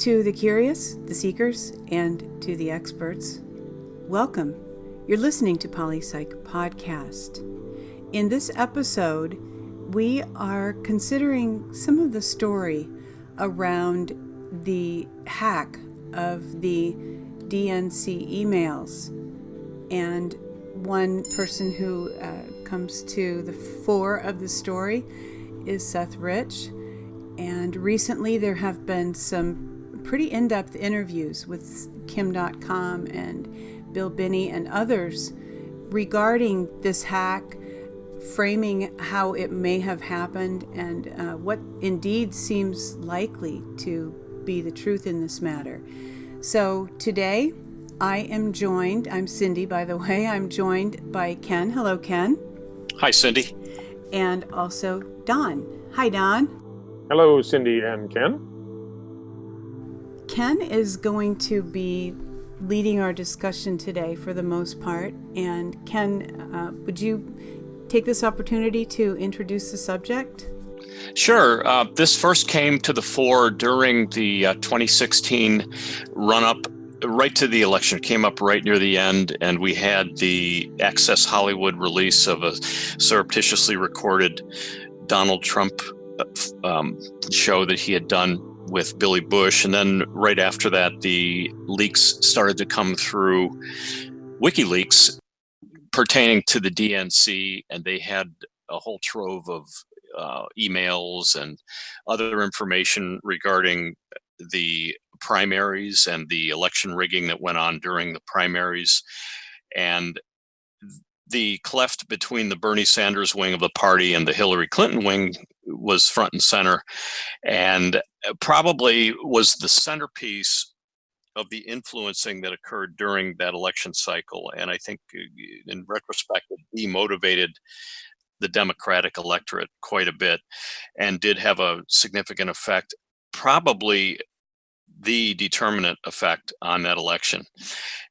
To the curious, the seekers, and to the experts, welcome. You're listening to Poli-Psych Podcast. In this episode, we are considering some of the story around the hack of the DNC emails. And one person who comes to the fore of the story is Seth Rich. And recently there have been some pretty in-depth interviews with Kim.com and Bill Binney and others regarding this hack, framing how it may have happened and what indeed seems likely to be the truth in this matter. So today I'm Cindy, by the way. I'm joined by Ken. Hello, Ken. Hi, Cindy. And also Don. Hi, Don. Hello, Cindy and Ken. Ken is going to be leading our discussion today for the most part. And Ken, would you take this opportunity to introduce the subject? Sure. This first came to the fore during the 2016 run-up right to the election. It came up right near the end, and we had the Access Hollywood release of a surreptitiously recorded Donald Trump show that he had done with Billy Bush. And then right after that, the leaks started to come through WikiLeaks pertaining to the DNC, and they had a whole trove of emails and other information regarding the primaries and the election rigging that went on during the primaries. And the cleft between the Bernie Sanders wing of the party and the Hillary Clinton wing was front and center, and probably was the centerpiece of the influencing that occurred during that election cycle. And I think in retrospect, it demotivated the Democratic electorate quite a bit and did have a significant effect, probably the determinant effect on that election.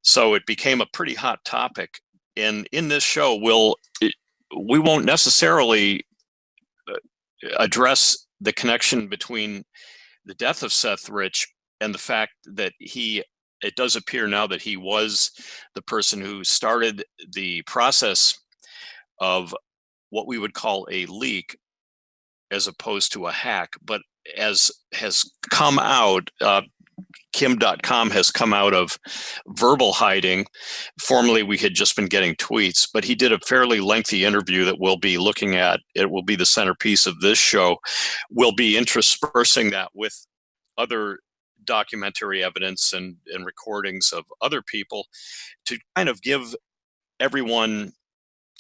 So it became a pretty hot topic. And in this show, we won't necessarily address the connection between the death of Seth Rich and the fact that it does appear now that he was the person who started the process of what we would call a leak as opposed to a hack. But as has come out, Kim.com has come out of verbal hiding. Formerly, we had just been getting tweets, but he did a fairly lengthy interview that we'll be looking at. It will be the centerpiece of this show. We'll be interspersing that with other documentary evidence and recordings of other people to kind of give everyone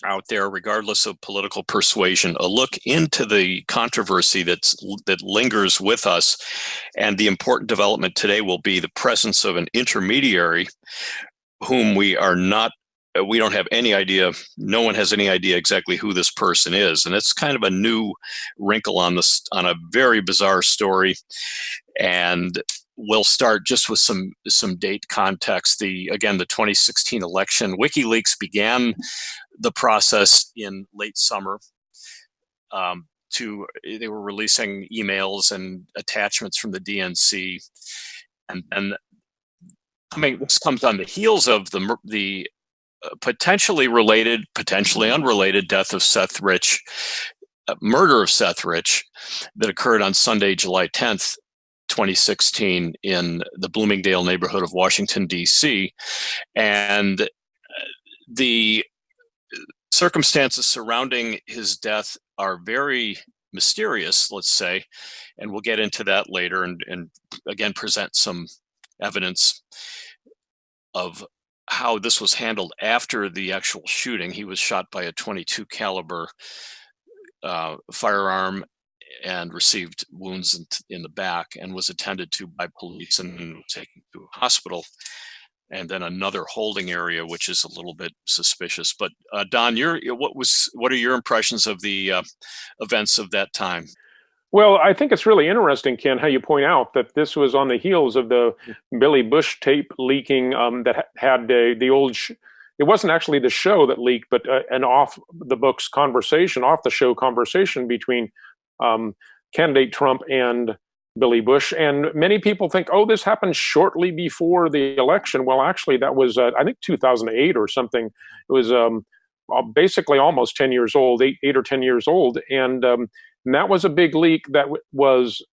out there, regardless of political persuasion, a look into the controversy that lingers with us. And the important development today will be the presence of an intermediary whom we don't have any idea. No one has any idea exactly who this person is. And it's kind of a new wrinkle on a very bizarre story. And we'll start just with some date context. The 2016 election, WikiLeaks began the process in late summer. They were releasing emails and attachments from the DNC, and this comes on the heels of the potentially related, potentially unrelated death of Seth Rich, murder of Seth Rich, that occurred on Sunday, July 10th. 2016 in the Bloomingdale neighborhood of Washington, D.C. And the circumstances surrounding his death are very mysterious, let's say, and we'll get into that later and again present some evidence of how this was handled after the actual shooting. He was shot by a .22 caliber firearm and received wounds in the back and was attended to by police and taken to a hospital. And then another holding area, which is a little bit suspicious. But Don, what are your impressions of the events of that time? Well, I think it's really interesting, Ken, how you point out that this was on the heels of the Billy Bush tape leaking that had the old. It wasn't actually the show that leaked, but an off-the-show conversation between candidate Trump and Billy Bush. And many people think, oh, this happened shortly before the election. Well, actually, that was, I think, 2008 or something. It was basically almost 10 years old, eight or 10 years old. And that was a big leak that was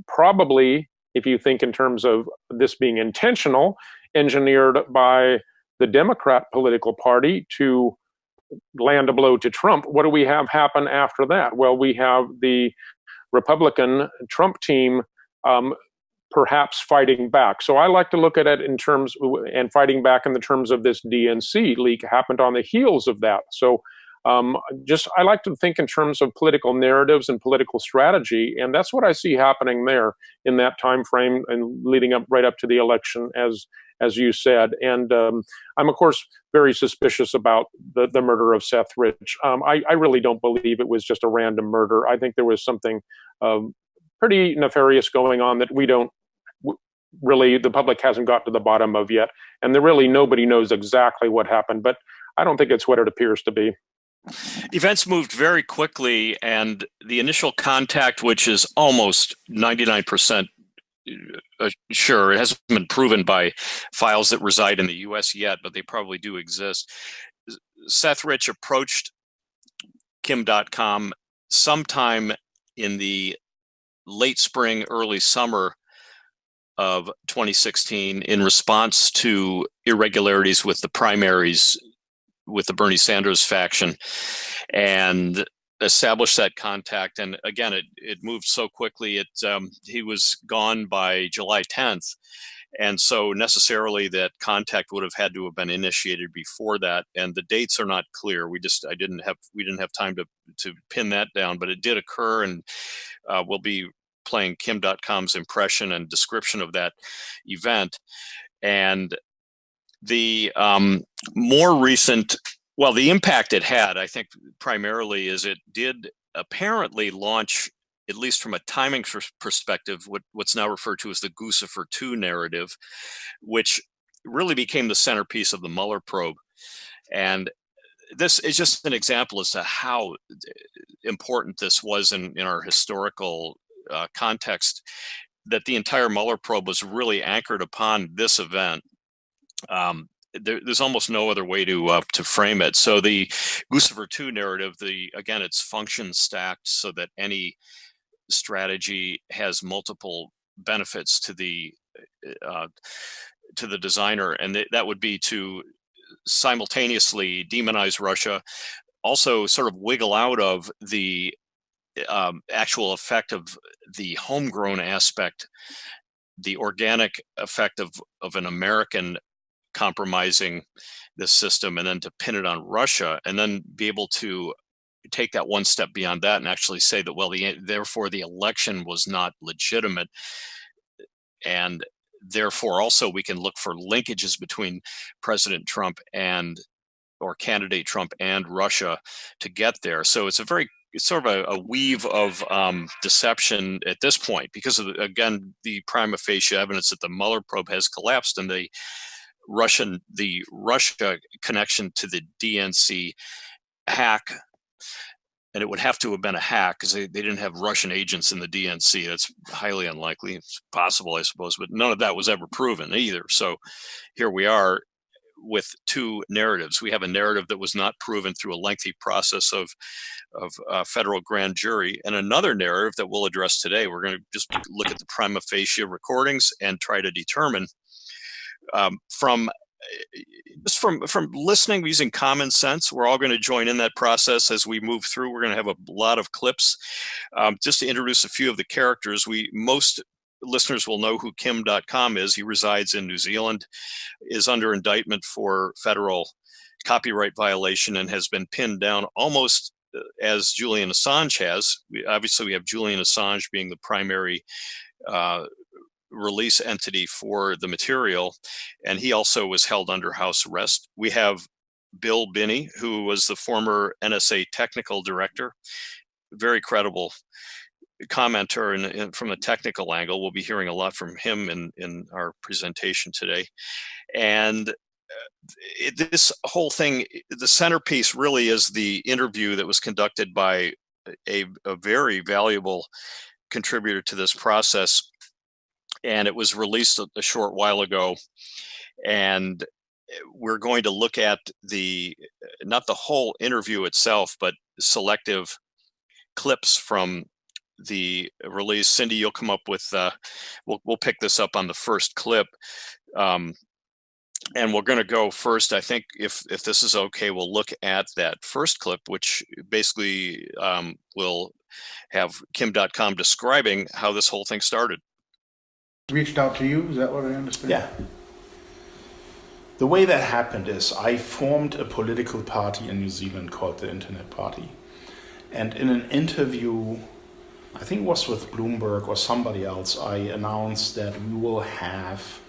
probably, if you think in terms of this being intentional, engineered by the Democrat political party to land a blow to Trump. What do we have happen after that? Well, we have the Republican Trump team perhaps fighting back. So I like to look at it in terms, and fighting back in the terms of this DNC leak happened on the heels of that. So I like to think in terms of political narratives and political strategy, and that's what I see happening there in that time frame and leading up right up to the election, as you said. And I'm of course very suspicious about the murder of Seth Rich. I really don't believe it was just a random murder. I think there was something pretty nefarious going on that we don't really, the public hasn't got to the bottom of yet, and nobody knows exactly what happened. But I don't think it's what it appears to be. Events moved very quickly, and the initial contact, which is almost 99% sure, it hasn't been proven by files that reside in the U.S. yet, but they probably do exist. Seth Rich approached Kim.com sometime in the late spring, early summer of 2016 in response to irregularities with the primaries with the Bernie Sanders faction, and established that contact. And again, it moved so quickly. He was gone by July 10th. And so necessarily that contact would have had to have been initiated before that. And the dates are not clear. We didn't have time to pin that down, but it did occur. And we'll be playing Kim.com's impression and description of that event. And the more recent, well, the impact it had, I think, primarily is it did apparently launch, at least from a timing perspective, what's now referred to as the Guccifer II narrative, which really became the centerpiece of the Mueller probe. And this is just an example as to how important this was in our historical context, that the entire Mueller probe was really anchored upon this event. There's almost no other way to frame it. So the Guccifer II narrative, again, it's function stacked so that any strategy has multiple benefits to the designer, and that would be to simultaneously demonize Russia, also sort of wiggle out of the actual effect of the homegrown aspect, the organic effect of an American compromising this system, and then to pin it on Russia, and then be able to take that one step beyond that and actually say that, well, therefore the election was not legitimate, and therefore also we can look for linkages between President Trump or candidate Trump and Russia to get there. So it's sort of a weave of deception at this point, because of again the prima facie evidence that the Mueller probe has collapsed, and the Russia connection to the DNC hack, and it would have to have been a hack because they didn't have Russian agents in the DNC. That's highly unlikely. It's possible, I suppose, but none of that was ever proven either. So here we are with two narratives. We have a narrative that was not proven through a lengthy process of federal grand jury, and another narrative that we'll address today. We're going to just look at the prima facie recordings and try to determine from listening, using common sense. We're all going to join in that process as we move through. We're going to have a lot of clips. Just to introduce a few of the characters, most listeners will know who Kim.com is. He resides in New Zealand, is under indictment for federal copyright violation, and has been pinned down almost as Julian Assange has. Obviously, we have Julian Assange being the primary release entity for the material, and he also was held under house arrest. We have Bill Binney, who was the former NSA technical director, very credible commenter, and from a technical angle, we'll be hearing a lot from him in our presentation today. And this whole thing, the centerpiece really is the interview that was conducted by a very valuable contributor to this process, and it was released a short while ago. And we're going to look at not the whole interview itself, but selective clips from the release. Cindy, you'll come up with, we'll pick this up on the first clip. And we're going to go first. I think if this is okay, we'll look at that first clip, which basically will have Kim.com describing how this whole thing started. Reached out to you, is that what I understand? Yeah. The way that happened is I formed a political party in New Zealand called the Internet Party. And in an interview, I think it was with Bloomberg or somebody else, I announced that we will have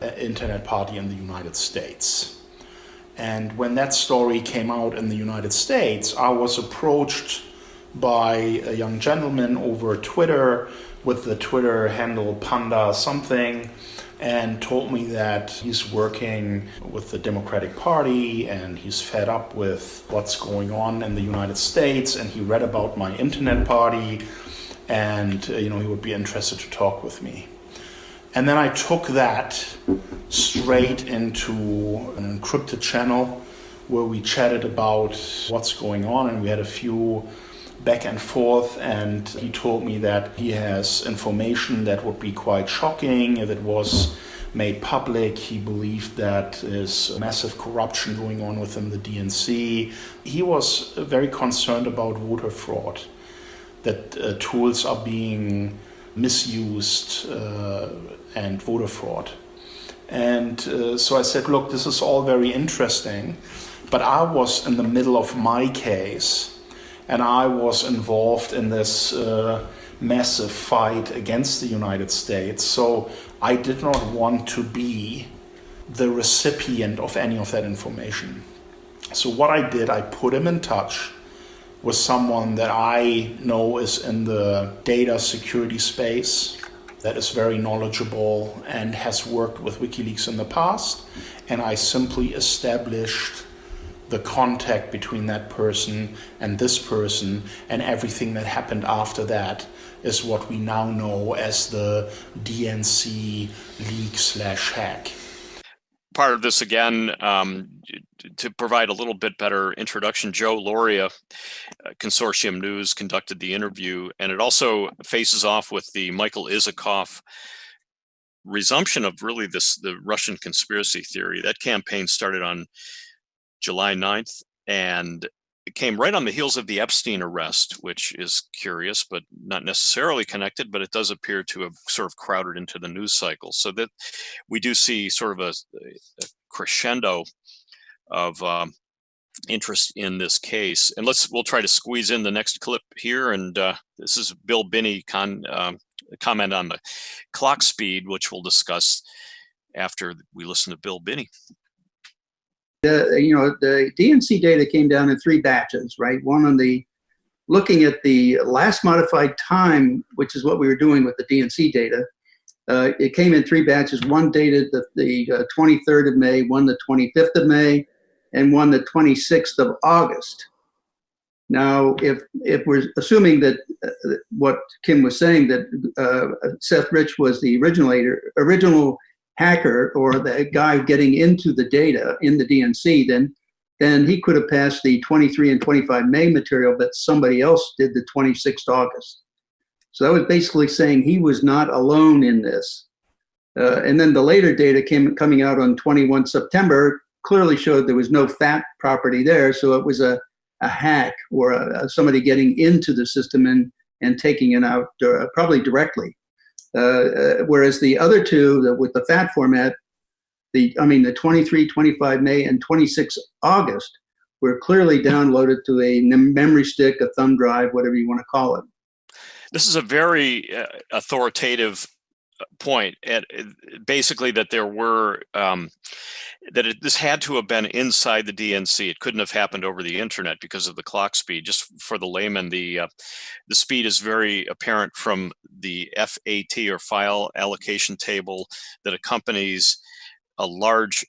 an Internet Party in the United States. And when that story came out in the United States, I was approached by a young gentleman over Twitter with the Twitter handle Panda something, and told me that he's working with the Democratic Party and he's fed up with what's going on in the United States, and he read about my Internet Party, and he would be interested to talk with me. And then I took that straight into an encrypted channel where we chatted about what's going on, and we had a few back and forth, and he told me that he has information that would be quite shocking if it was made public. He believed that there's massive corruption going on within the DNC. He was very concerned about voter fraud, that tools are being misused and voter fraud. And so I said, look, this is all very interesting, but I was in the middle of my case, and I was involved in this massive fight against the United States. So I did not want to be the recipient of any of that information. So what I did, I put him in touch with someone that I know is in the data security space, that is very knowledgeable and has worked with WikiLeaks in the past. And I simply established the contact between that person and this person, and everything that happened after that is what we now know as the DNC leak/hack. Part of this, again, to provide a little bit better introduction, Joe Loria, Consortium News, conducted the interview, and it also faces off with the Michael Isikoff resumption of really the Russian conspiracy theory. That campaign started on July 9th, and it came right on the heels of the Epstein arrest, which is curious, but not necessarily connected, but it does appear to have sort of crowded into the news cycle. So that we do see sort of a crescendo of interest in this case. And we'll try to squeeze in the next clip here. And this is Bill Binney comment on the clock speed, which we'll discuss after we listen to Bill Binney. The DNC data came down in 3 batches, right? One on looking at the last modified time, which is what we were doing with the DNC data. It came in 3 batches, one dated the 23rd of May, one the 25th of May, and one the 26th of August. Now, if we're assuming that what Kim was saying, that Seth Rich was the original hacker or the guy getting into the data in the DNC, then he could have passed the 23 and 25 May material, but somebody else did the 26th August. So that was basically saying he was not alone in this. And then the later data coming out on 21 September clearly showed there was no fat property there. So it was a hack or somebody getting into the system and taking it out probably directly. Whereas the other two, with the fat format, the 23, 25 May, and 26 August were clearly downloaded to a memory stick, a thumb drive, whatever you want to call it. This is a very authoritative point, and basically that there were this had to have been inside the DNC. It couldn't have happened over the internet because of the clock speed. Just for the layman, the speed is very apparent from the FAT or file allocation table that accompanies a large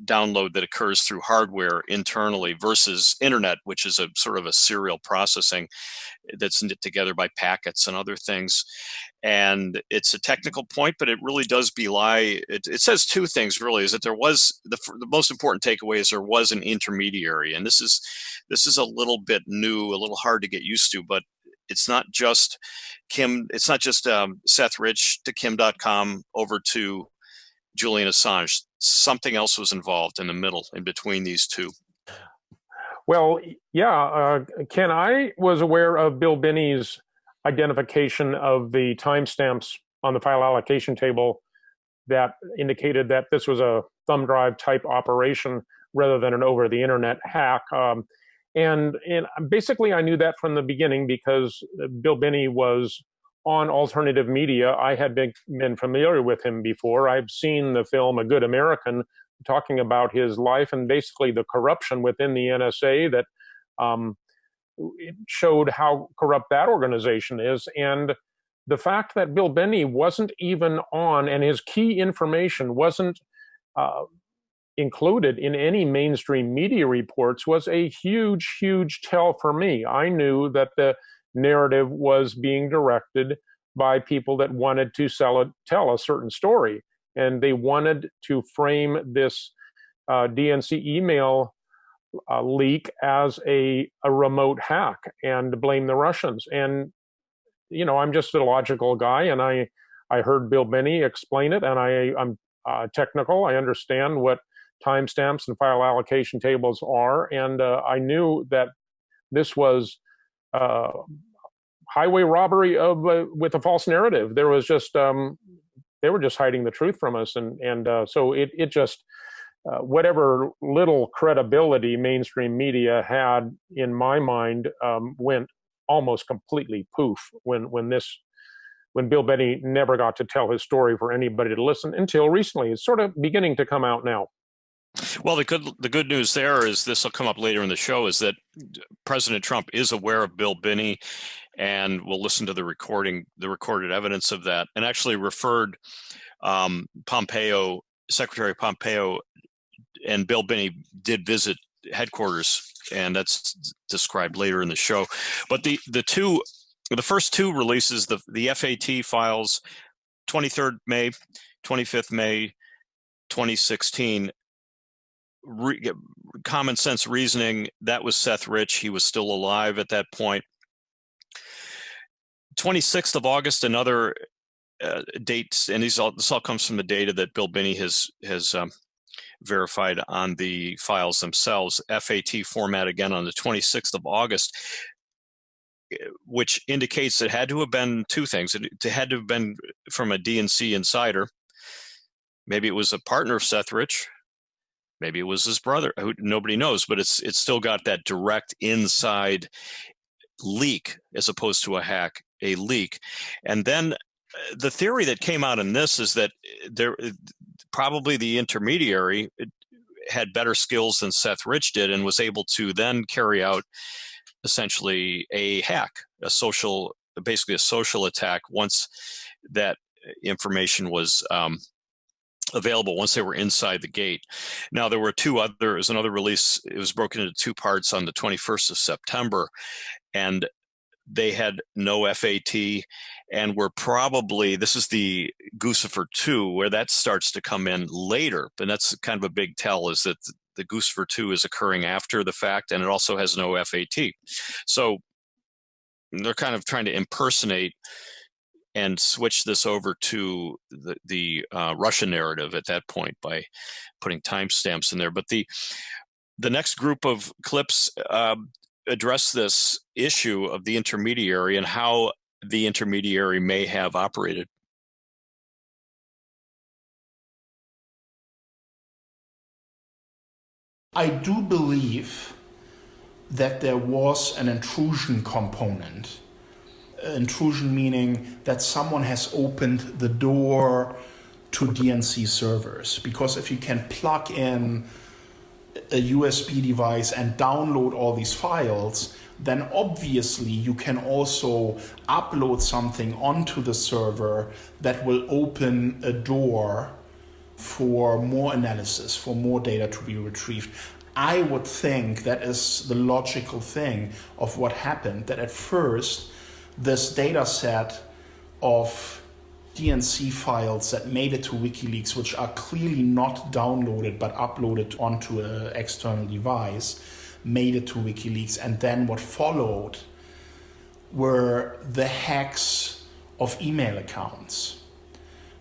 download that occurs through hardware internally versus internet, which is a sort of a serial processing that's knit together by packets and other things. And it's a technical point, but it really does belie, it says two things really, is that there was, the most important takeaway is there was an intermediary. And this is a little bit new, a little hard to get used to, but it's not just Kim, it's not just Seth Rich to Kim.com over to Julian Assange. Something else was involved in the middle, in between these two. Well, yeah, Ken, I was aware of Bill Binney's identification of the timestamps on the file allocation table that indicated that this was a thumb drive type operation rather than an over the internet hack. And basically I knew that from the beginning because Bill Binney was on alternative media. I had been familiar with him before. I've seen the film A Good American, talking about his life and basically the corruption within the NSA that it showed how corrupt that organization is. And the fact that Bill Binney wasn't even on, and his key information wasn't included in any mainstream media reports, was a huge, huge tell for me. I knew that the narrative was being directed by people that wanted to tell a certain story. And they wanted to frame this DNC email leak as a remote hack and blame the Russians. And, you know, I'm just a logical guy, and I heard Bill Binney explain it, and I'm technical. I understand what timestamps and file allocation tables are, and I knew that this was highway robbery with a false narrative. There was just they were just hiding the truth from us, and so it just whatever little credibility mainstream media had in my mind went almost completely poof when Bill Binney never got to tell his story for anybody to listen until recently. It's sort of beginning to come out now. Well, the good news there is, this will come up later in the show, is that President Trump is aware of Bill Binney and will listen to the recorded evidence of that, and actually referred Secretary Pompeo and Bill Binney did visit headquarters, and that's described later in the show. But the first two releases, the FAT files, 23rd May, 25th May, 2016. Common sense reasoning, that was Seth Rich. He was still alive at that point. 26th of August, another date, and this all comes from the data that Bill Binney has verified on the files themselves. FAT format again on the 26th of August, which indicates it had to have been two things. It had to have been from a DNC insider. Maybe it was a partner of Seth Rich. Maybe it was his brother. Nobody knows, but it's still got that direct inside leak as opposed to a hack, a leak. And then the theory that came out in this is that probably the intermediary had better skills than Seth Rich did and was able to then carry out essentially a hack, basically a social attack once that information was available, once they were inside the gate. Now, there was another release. It was broken into two parts on the 21st of September, and they had no FAT and were probably, this is the Guccifer 2, where that starts to come in later. And that's kind of a big tell, is that the Guccifer 2 is occurring after the fact, and it also has no FAT. So they're kind of trying to impersonate and switch this over to the Russian narrative at that point by putting timestamps in there. But the next group of clips address this issue of the intermediary and how the intermediary may have operated. I do believe that there was an intrusion component. Intrusion meaning that someone has opened the door to DNC servers. Because if you can plug in a USB device and download all these files, then obviously you can also upload something onto the server that will open a door for more analysis, for more data to be retrieved. I would think that is the logical thing of what happened, that at first this data set of DNC files that made it to WikiLeaks, which are clearly not downloaded but uploaded onto an external device, made it to WikiLeaks. And then what followed were the hacks of email accounts,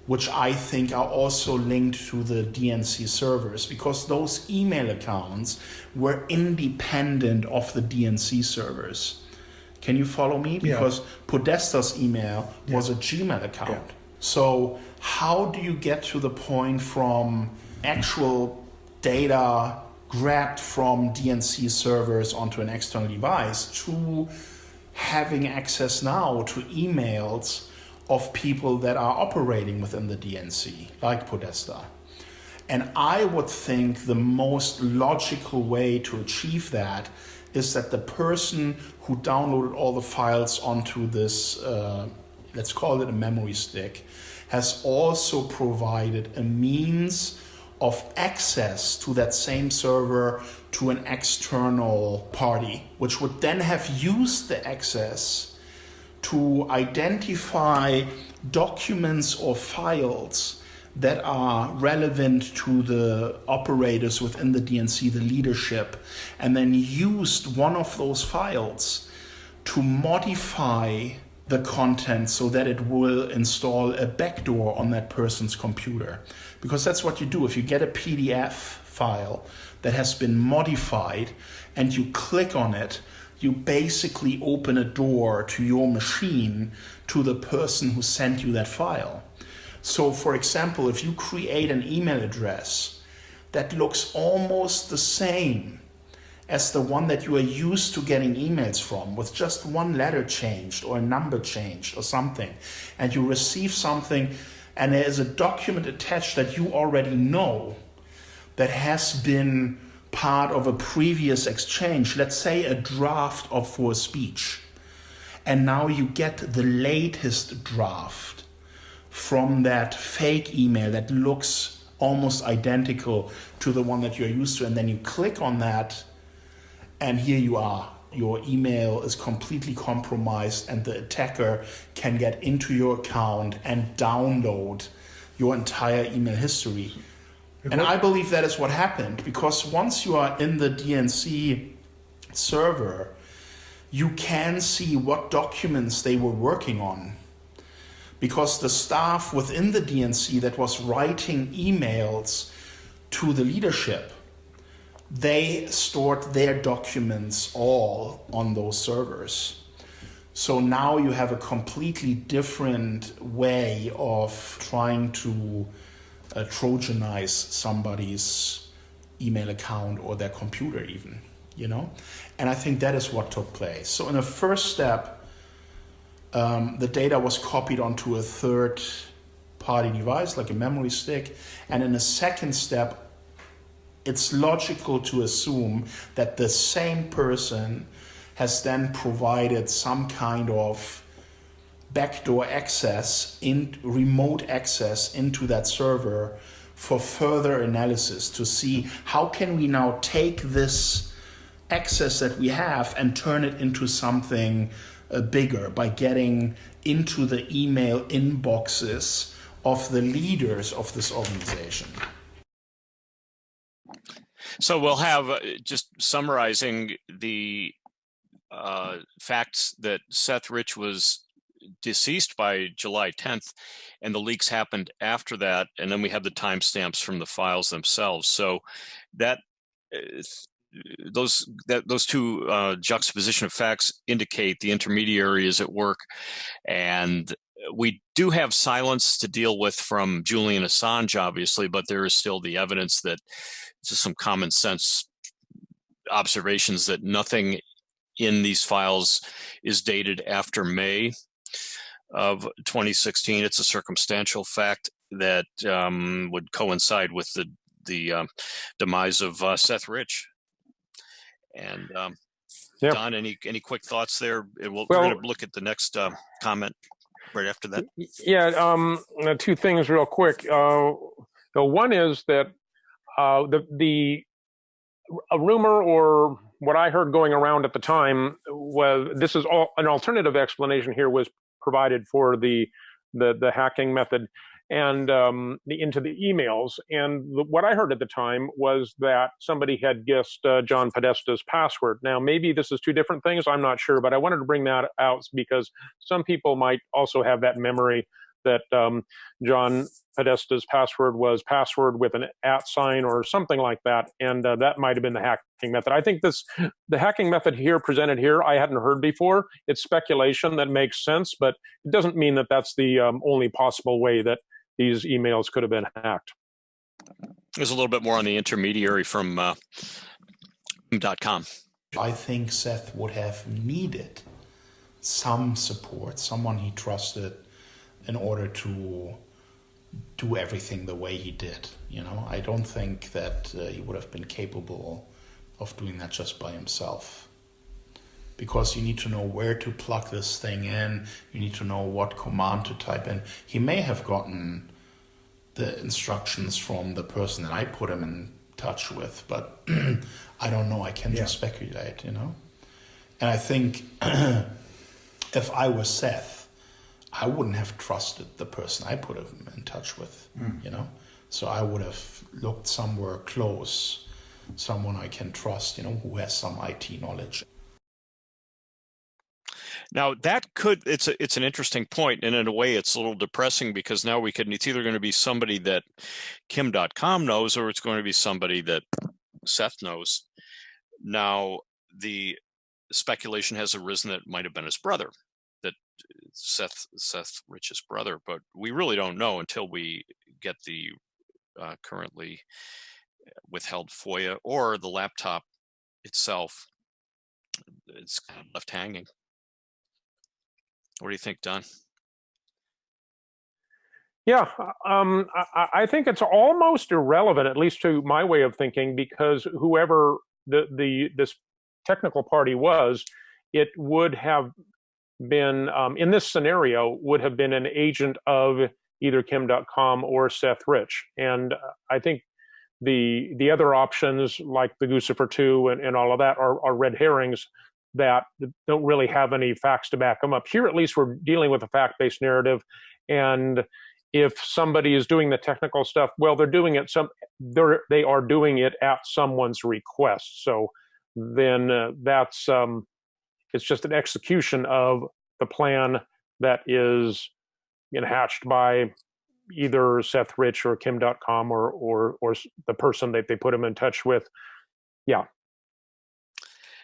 which I think are also linked to the DNC servers, because those email accounts were independent of the DNC servers. Can you follow me? Because Podesta's email was a Gmail account. Yeah. So how do you get to the point from actual data grabbed from DNC servers onto an external device to having access now to emails of people that are operating within the DNC, like Podesta? And I would think the most logical way to achieve that is that the person who downloaded all the files onto this, let's call it a memory stick, has also provided a means of access to that same server to an external party, which would then have used the access to identify documents or files that are relevant to the operators within the DNC, the leadership, and then used one of those files to modify the content so that it will install a backdoor on that person's computer. Because that's what you do. If you get a PDF file that has been modified and you click on it, you basically open a door to your machine, to the person who sent you that file. So for example, if you create an email address that looks almost the same as the one that you are used to getting emails from, with just one letter changed or a number changed or something, and you receive something and there is a document attached that you already know that has been part of a previous exchange, let's say a draft for a speech, and now you get the latest draft from that fake email that looks almost identical to the one that you're used to, and then you click on that, and here you are. Your email is completely compromised, and the attacker can get into your account and download your entire email history. And I believe that is what happened, because once you are in the DNC server, you can see what documents they were working on. Because the staff within the DNC that was writing emails to the leadership, they stored their documents all on those servers. So now you have a completely different way of trying to Trojanize somebody's email account or their computer even, And I think that is what took place. So in a first step, the data was copied onto a third-party device, like a memory stick. And in a second step, it's logical to assume that the same person has then provided some kind of backdoor access, remote access into that server for further analysis to see how can we now take this access that we have and turn it into something bigger by getting into the email inboxes of the leaders of this organization. So we'll have, just summarizing the facts, that Seth Rich was deceased by July 10th, and the leaks happened after that, and then we have the timestamps from the files themselves. So that those two juxtaposition of facts indicate the intermediary is at work, and we do have silence to deal with from Julian Assange, obviously, but there is still the evidence that just some common sense observations that nothing in these files is dated after May of 2016. It's a circumstantial fact that would coincide with the demise of Seth Rich. And Don, any quick thoughts there? We're going to look at the next comment right after that. Yeah, two things real quick. So one is that a rumor, or what I heard going around at the time, was this is all an alternative explanation here was provided for the hacking method and into the emails. And what I heard at the time was that somebody had guessed John Podesta's password. Now, maybe this is two different things. I'm not sure, but I wanted to bring that out because some people might also have that memory that John Podesta's password was password with an @ sign or something like that, and that might have been the hacking method. I think the hacking method here presented here I hadn't heard before. It's speculation that makes sense, but it doesn't mean that that's the only possible way that these emails could have been hacked. There's a little bit more on the intermediary from .com. I think Seth would have needed some support, someone he trusted, in order to do everything the way he did. I don't think that he would have been capable of doing that just by himself. Because you need to know where to plug this thing in, you need to know what command to type in. He may have gotten the instructions from the person that I put him in touch with, but I don't know, I can just speculate, And I think if I was Seth, I wouldn't have trusted the person I put him in touch with, So I would have looked somewhere close, someone I can trust, who has some IT knowledge. Now it's an interesting point, and in a way it's a little depressing because now it's either going to be somebody that Kim.com knows or it's going to be somebody that Seth knows. Now the speculation has arisen that it might have been his brother, that Seth Rich's brother, but we really don't know until we get the currently withheld FOIA or the laptop itself. It's kind of left hanging. What do you think, Don? Yeah, I think it's almost irrelevant, at least to my way of thinking, because whoever this technical party was, it would have been, in this scenario, would have been an agent of either Kim.com or Seth Rich. And I think the other options, like the Guccifer 2 and all of that, are red herrings that don't really have any facts to back them up. Here, at least, we're dealing with a fact-based narrative. And if somebody is doing the technical stuff, well, they are doing it at someone's request. So then that's it's just an execution of the plan that is hatched by either Seth Rich or Kim.com or the person that they put him in touch with. Yeah.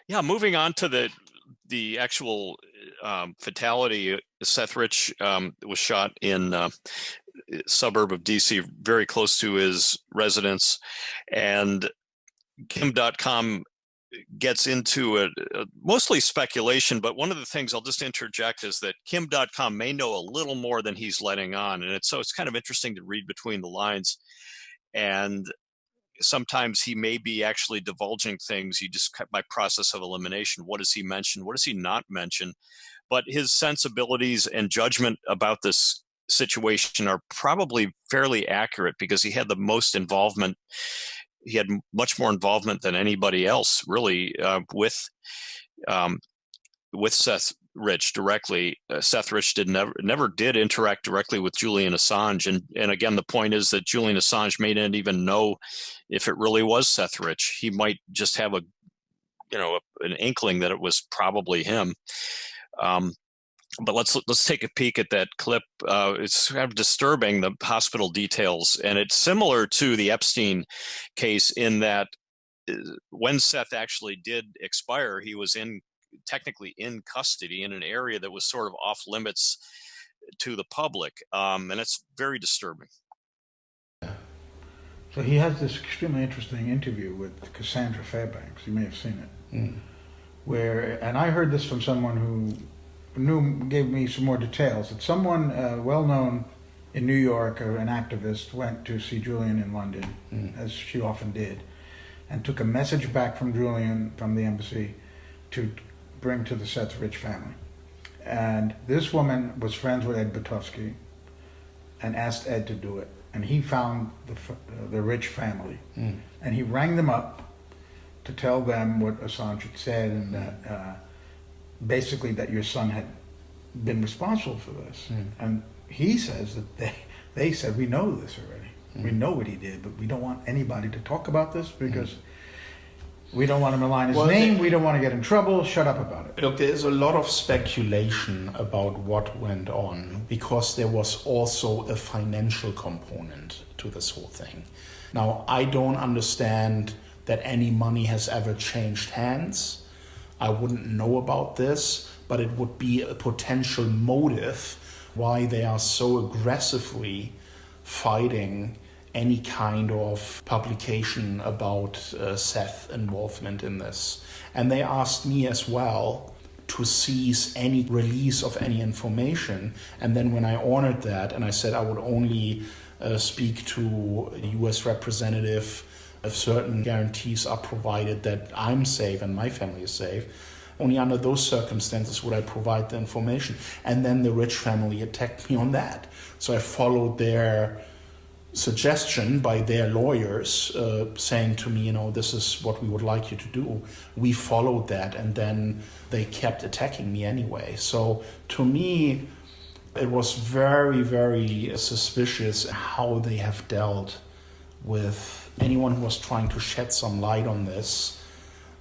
Yeah, moving on to the actual fatality. Seth Rich was shot in a suburb of DC, very close to his residence, and Kim.com gets into a mostly speculation, but one of the things I'll just interject is that Kim.com may know a little more than he's letting on, and it's kind of interesting to read between the lines. And sometimes he may be actually divulging things you just by process of elimination. What does he mention? What does he not mention? But his sensibilities and judgment about this situation are probably fairly accurate because he had the most involvement. He had much more involvement than anybody else, really, with Seth Rich directly. Seth Rich never did interact directly with Julian Assange, and again, the point is that Julian Assange may not even know if it really was Seth Rich. He might just have an inkling that it was probably him. But let's take a peek at that clip. It's kind of disturbing, the hospital details, and it's similar to the Epstein case in that when Seth actually did expire, he was technically in custody in an area that was sort of off limits to the public, and it's very disturbing. So he has this extremely interesting interview with Cassandra Fairbanks. You may have seen it, and I heard this from someone who gave me some more details, that someone well-known in New York, an activist, went to see Julian in London, as she often did, and took a message back from Julian from the embassy to bring to the Seth Rich family. And this woman was friends with Ed Butowski and asked Ed to do it. and he found the rich family, and he rang them up to tell them what Assange had said, and that basically that your son had been responsible for this. And he says that they said, we know this already. We know what he did, but we don't want anybody to talk about this because we don't want to malign his name. We don't want to get in trouble. Shut up about it. Look, there's a lot of speculation about what went on because there was also a financial component to this whole thing. Now, I don't understand that any money has ever changed hands. I wouldn't know about this, but it would be a potential motive why they are so aggressively fighting any kind of publication about Seth's involvement in this. And they asked me as well to cease any release of any information. And then when I honored that and I said I would only speak to a US representative if certain guarantees are provided that I'm safe and my family is safe, only under those circumstances would I provide the information. And then the rich family attacked me on that. So I followed their suggestion by their lawyers saying to me, this is what we would like you to do. We followed that, and then they kept attacking me anyway. So to me, it was very, very suspicious how they have dealt with anyone who was trying to shed some light on this.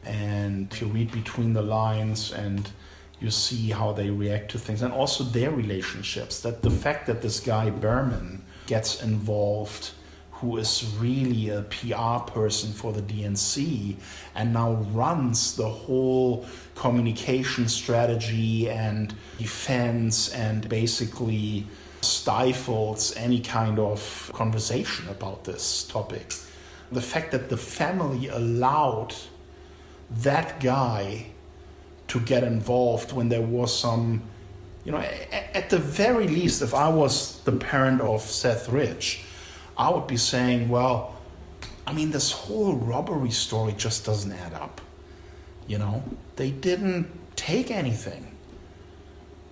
And if you read between the lines and you see how they react to things, and also their relationships, that the fact that this guy Berman gets involved, who is really a PR person for the DNC and now runs the whole communication strategy and defense and basically stifles any kind of conversation about this topic. The fact that the family allowed that guy to get involved when there was some, at the very least, if I was the parent of Seth Rich, I would be saying, this whole robbery story just doesn't add up. They didn't take anything.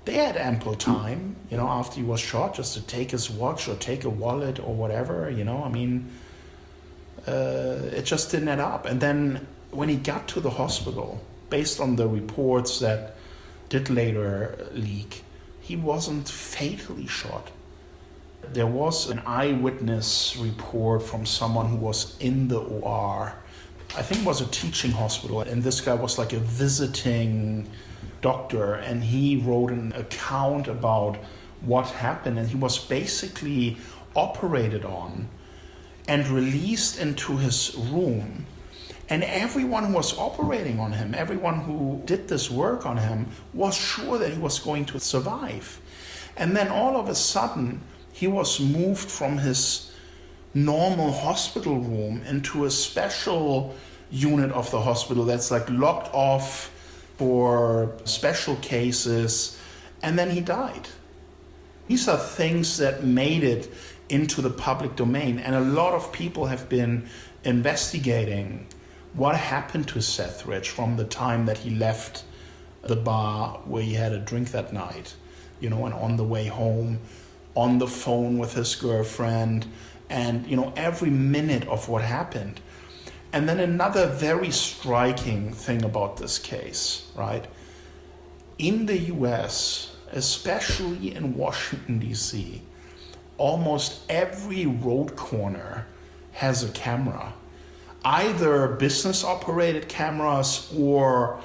They had ample time, after he was shot, just to take his watch or take a wallet or whatever, it just didn't add up. And then when he got to the hospital, based on the reports that did later leak, he wasn't fatally shot. There was an eyewitness report from someone who was in the OR. I think it was a teaching hospital, and this guy was like a visiting doctor, and he wrote an account about what happened, and he was basically operated on and released into his room. And everyone who was operating on him, everyone who did this work on him, was sure that he was going to survive. And then all of a sudden, he was moved from his normal hospital room into a special unit of the hospital that's like locked off for special cases, and then he died. These are things that made it into the public domain, and a lot of people have been investigating what happened to Seth Rich from the time that he left the bar where he had a drink that night, and on the way home, on the phone with his girlfriend, and, every minute of what happened. And then another very striking thing about this case, right? In the US, especially in Washington, D.C., almost every road corner has a camera. Either business-operated cameras or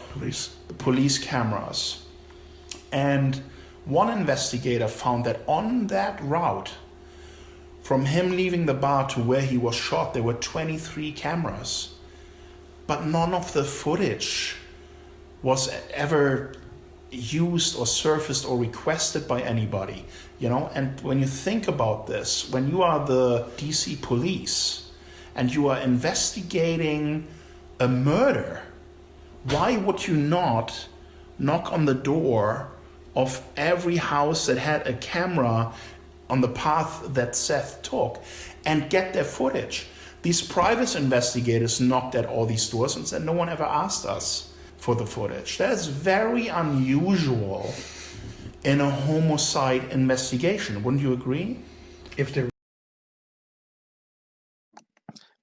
police cameras. And one investigator found that on that route, from him leaving the bar to where he was shot, there were 23 cameras. But none of the footage was ever used or surfaced or requested by anybody. And when you think about this, when you are the DC police, and you are investigating a murder, why would you not knock on the door of every house that had a camera on the path that Seth took and get their footage? These private investigators knocked at all these doors and said, no one ever asked us for the footage. That is very unusual in a homicide investigation. Wouldn't you agree? If there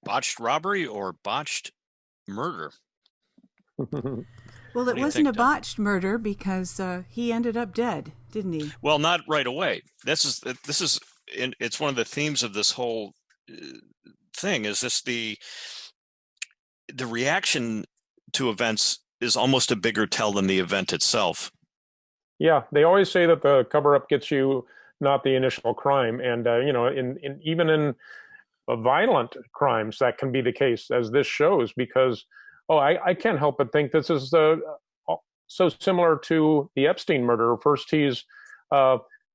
botched robbery or botched murder. Well, it wasn't a botched murder because he ended up dead, didn't he? Well, not right away. It's one of the themes of this whole thing. Is this the reaction to events is almost a bigger tell than the event itself. Yeah, they always say that the cover-up gets you, not the initial crime, and even in violent crimes, that can be the case, as this shows. Because I can't help but think this is so similar to the Epstein murder. First, he's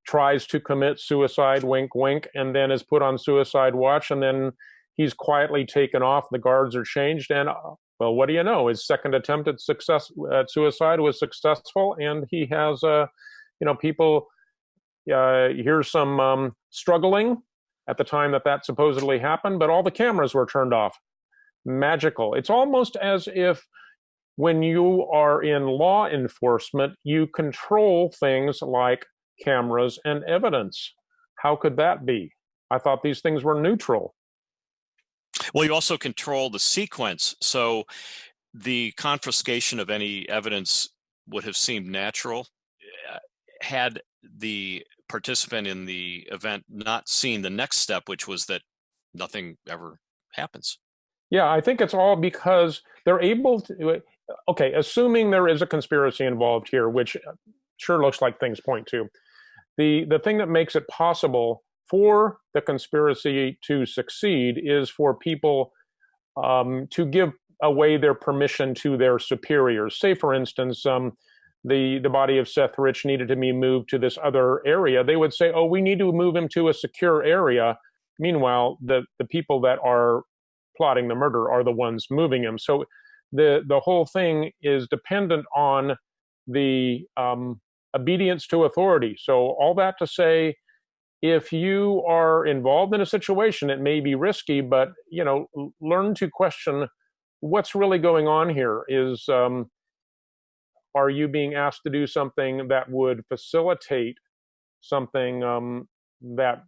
tries to commit suicide, wink, wink, and then is put on suicide watch, and then he's quietly taken off. The guards are changed, and well, what do you know? His second attempt at suicide was successful, and he has, people. Here's some struggling at the time that supposedly happened, but all the cameras were turned off. Magical. It's almost as if when you are in law enforcement, you control things like cameras and evidence. How could that be? I thought these things were neutral. Well, you also control the sequence. So the confiscation of any evidence would have seemed natural had the participant in the event not seen the next step, which was that nothing ever happens. Yeah, I think it's all because they're able to, assuming there is a conspiracy involved here, which sure looks like things point to. The thing that makes it possible for the conspiracy to succeed is for people to give away their permission to their superiors. Say, for instance, the body of Seth Rich needed to be moved to this other area. They would say, we need to move him to a secure area. Meanwhile, the people that are plotting the murder are the ones moving him. So the whole thing is dependent on the obedience to authority. So all that to say, if you are involved in a situation, it may be risky, but learn to question what's really going on here. Are you being asked to do something that would facilitate something that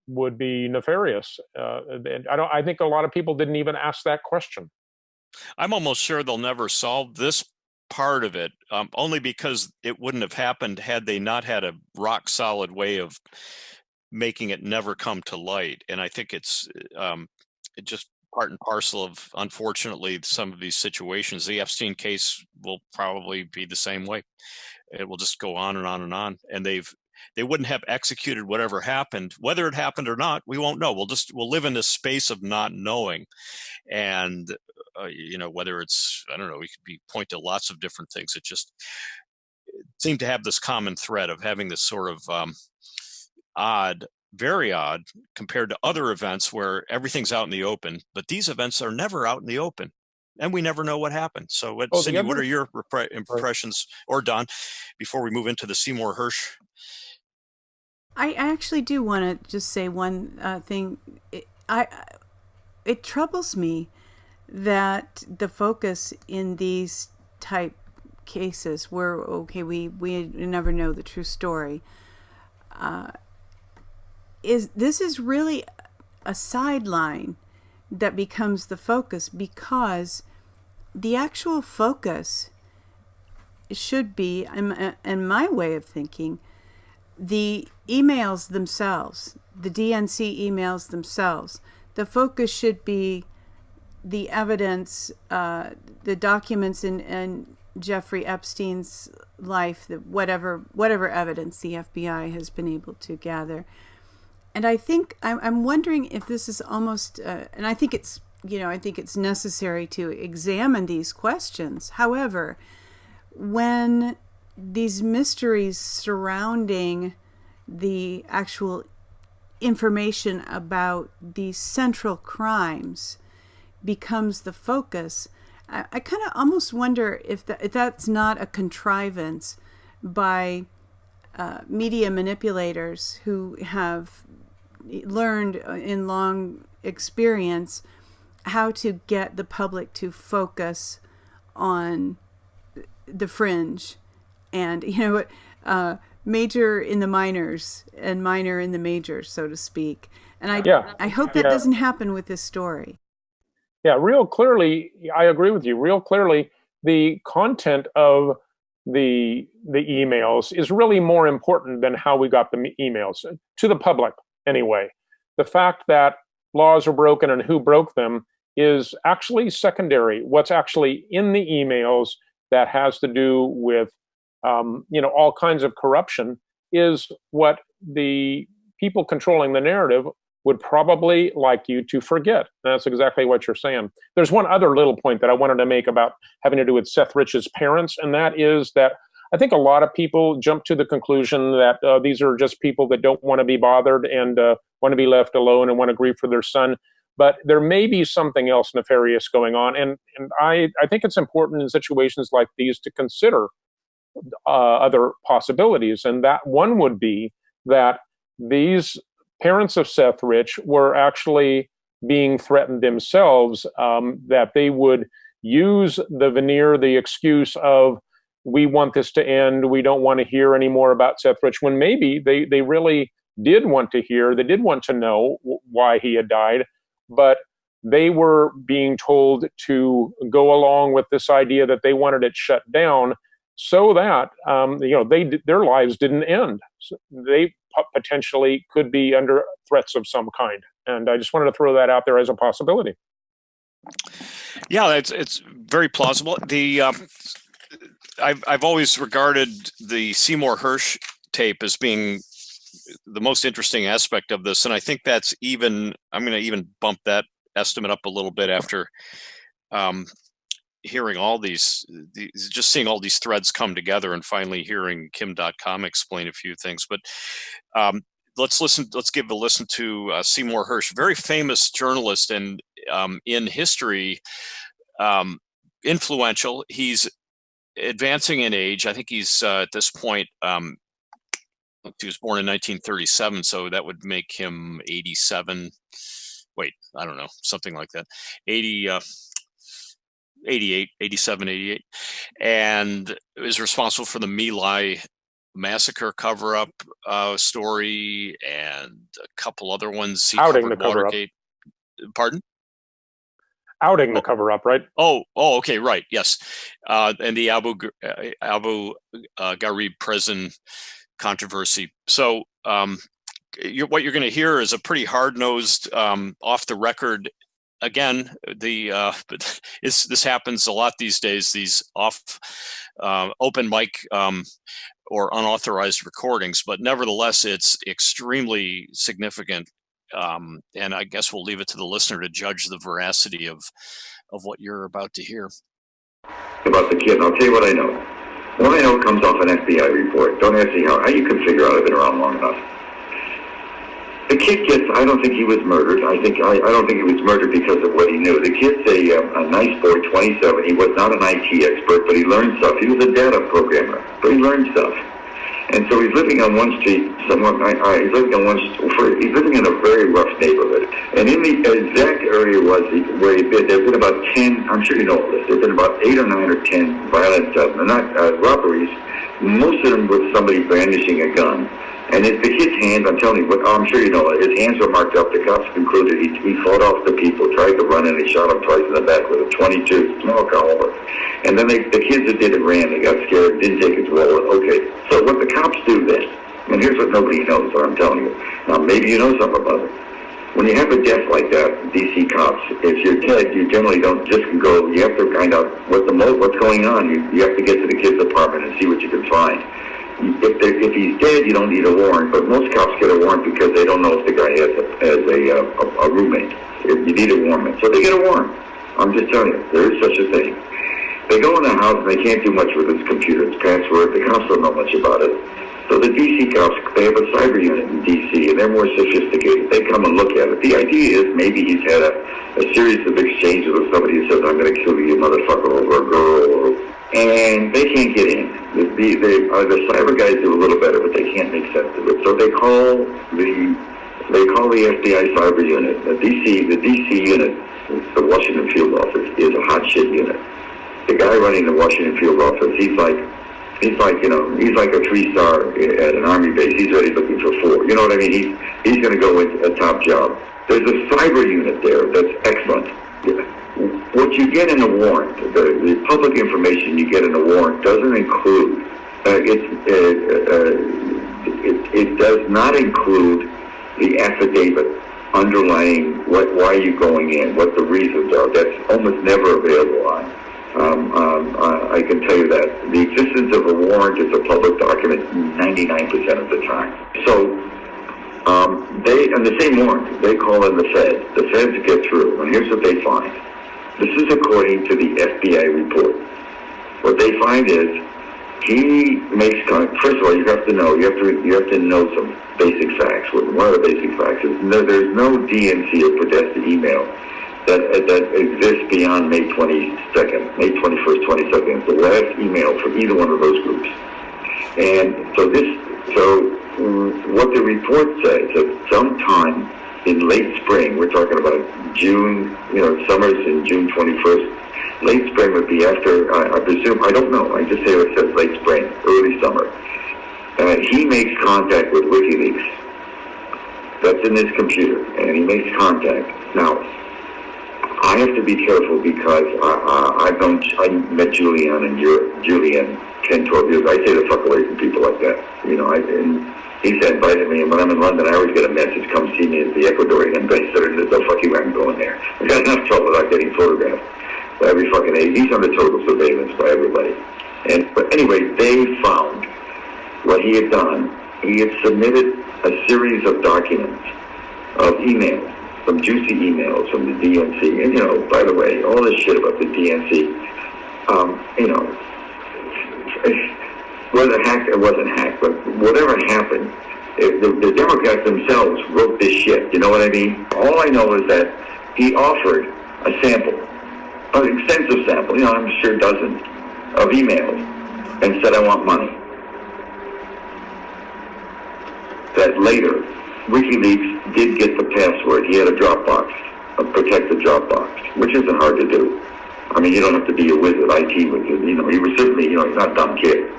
would be nefarious? I think a lot of people didn't even ask that question. I'm almost sure they'll never solve this part of it, only because it wouldn't have happened had they not had a rock solid way of making it never come to light. And I think it's just part and parcel of, unfortunately, some of these situations. The Epstein case will probably be the same way. It will just go on and on and on. And they wouldn't have executed whatever happened. Whether it happened or not, we won't know. We'll live in this space of not knowing. And whether it's, I don't know, we could point to lots of different things. It just seemed to have this common thread of having this sort of very odd compared to other events where everything's out in the open, but these events are never out in the open, and we never know what happened. So, Cindy, what are your impressions, or Don, before we move into the Seymour Hersh? I actually do want to just say one thing. It troubles me that the focus in these type cases where, we never know the true story, this is really a sideline that becomes the focus, because the actual focus should be, in my way of thinking, the emails themselves, the DNC emails themselves. The focus should be the evidence, the documents in Jeffrey Epstein's life, whatever evidence the FBI has been able to gather. And I think I'm wondering if this is almost, and I think it's necessary to examine these questions. However, when these mysteries surrounding the actual information about these central crimes becomes the focus, I kind of almost wonder if that's not a contrivance by media manipulators who have learned in long experience how to get the public to focus on the fringe, and major in the minors and minor in the majors, so to speak. And I hope that doesn't happen with this story. Yeah, real clearly, I agree with you. Real clearly, the content of the emails is really more important than how we got the emails, to the public anyway. The fact that laws are broken and who broke them is actually secondary. What's actually in the emails that has to do with all kinds of corruption is what the people controlling the narrative would probably like you to forget. And that's exactly what you're saying. There's one other little point that I wanted to make about having to do with Seth Rich's parents, and that is that I think a lot of people jump to the conclusion that these are just people that don't want to be bothered and want to be left alone and want to grieve for their son. But there may be something else nefarious going on. And I think it's important in situations like these to consider other possibilities. And that one would be that these parents of Seth Rich were actually being threatened themselves, that they would use the veneer, the excuse of, we want this to end, we don't want to hear any more about Seth Rich, when maybe they really did want to hear, they did want to know why he had died, but they were being told to go along with this idea that they wanted it shut down so that their lives didn't end. So they potentially could be under threats of some kind. And I just wanted to throw that out there as a possibility. Yeah, it's very plausible. I've always regarded the Seymour Hersh tape as being the most interesting aspect of this, and I think I'm going to even bump that estimate up a little bit after hearing all just seeing all these threads come together and finally hearing Kim.com explain a few things. But let's give a listen to Seymour Hersh, very famous journalist and in history, influential. He's advancing in age. I think he's at this point, he was born in 1937, so that would make him 87. Wait, I don't know, something like that. 87, 88. And is responsible for the My Lai massacre cover-up story and a couple other ones. Outing the cover-up. Pardon? Outing the cover-up, right? Oh, okay, right, yes. And the Abu Ghraib prison controversy. So what you're going to hear is a pretty hard-nosed, off-the-record. Again, this happens a lot these days. These open mic or unauthorized recordings, but nevertheless, it's extremely significant. And I guess we'll leave it to the listener to judge the veracity of what you're about to hear. About the kid, and I'll tell you what I know. What I know comes off an FBI report. Don't ask me how you can figure out. I've been around long enough. The kid I don't think he was murdered. I don't think he was murdered because of what he knew. The kid's a nice boy, 27. He was not an IT expert, but he learned stuff. He was a data programmer, but he learned stuff. And so he's living on one street somewhat. He's living in a very rough neighborhood. And in the exact area where he'd been, there've been about 10. I'm sure you know all this. There've been about 8 or 9 or 10 violent, robberies. Most of them with somebody brandishing a gun. And the kid's hands, I'm telling you, I'm sure you know, his hands were marked up. The cops concluded he fought off the people, tried to run, and he shot him twice in the back with a .22, small caliber. And then the kids that did it ran. They got scared, didn't take his wallet. Okay, so what the cops do then, and here's what nobody knows, what I'm telling you. Now, maybe you know something about it. When you have a death like that, DC cops, if you're dead, you generally don't just go, you have to find out what's going on. You have to get to the kid's apartment and see what you can find. If he's dead, you don't need a warrant, but most cops get a warrant because they don't know if the guy has a roommate. You need a warrant. So they get a warrant. I'm just telling you, there is such a thing. They go in the house and they can't do much with his computer. It's password. The cops don't know much about it. So the DC cops, they have a cyber unit in DC, and they're more sophisticated. They come and look at it. The idea is maybe he's had a series of exchanges with somebody who says, I'm going to kill you, motherfucker, over a girl, and they can't get in. The cyber guys do a little better, but they can't make sense of it. So they call the FBI cyber unit. The DC unit, the Washington field office, is a hot shit unit. The guy running the Washington field office, he's like a 3-star at an army base. He's already looking for 4. You know what I mean? He's going to go into a top job. There's a cyber unit there that's excellent. what you get in a warrant, the public information you get in a warrant doesn't include, it does not include the affidavit underlying why you're going in, what the reasons are. That's almost never available on. I can tell you that. The existence of a warrant is a public document 99% of the time. So, on the same warrant, they call in the Fed. The Feds get through, and here's what they find. This is according to the FBI report. What they find is he makes first of all, you have to know some basic facts. One of the basic facts is there's no DNC or Podesta email that exists beyond May 22nd, May 21st, 22nd. It's the last email from either one of those groups. And so what the report says that sometime in late spring, we're talking about June, summer's in June 21st. Late spring would be after, I presume, I don't know. I just say it says late spring, early summer. He makes contact with WikiLeaks. That's in his computer, and he makes contact. Now, I have to be careful because I met Julian 10, 12 years. I say the fuck away from people like that. And he's invited me, and when I'm in London, I always get a message, come see me as the Ecuadorian ambassador. And the fuck you, I'm going there. I got enough trouble without getting photographed by every fucking day. He's under total surveillance by everybody. But anyway, they found what he had done. He had submitted a series of documents, of emails, some juicy emails from the DNC. And, by the way, all this shit about the DNC, whether hacked or wasn't hacked, but whatever happened, the Democrats themselves wrote this shit. You know what I mean? All I know is that he offered a sample, an extensive sample, I'm sure dozens of emails, and said, I want money. That later, WikiLeaks did get the password. He had a Dropbox, a protected Dropbox, which isn't hard to do. I mean, you don't have to be a wizard, IT wizard. He was certainly, he's not a dumb kid.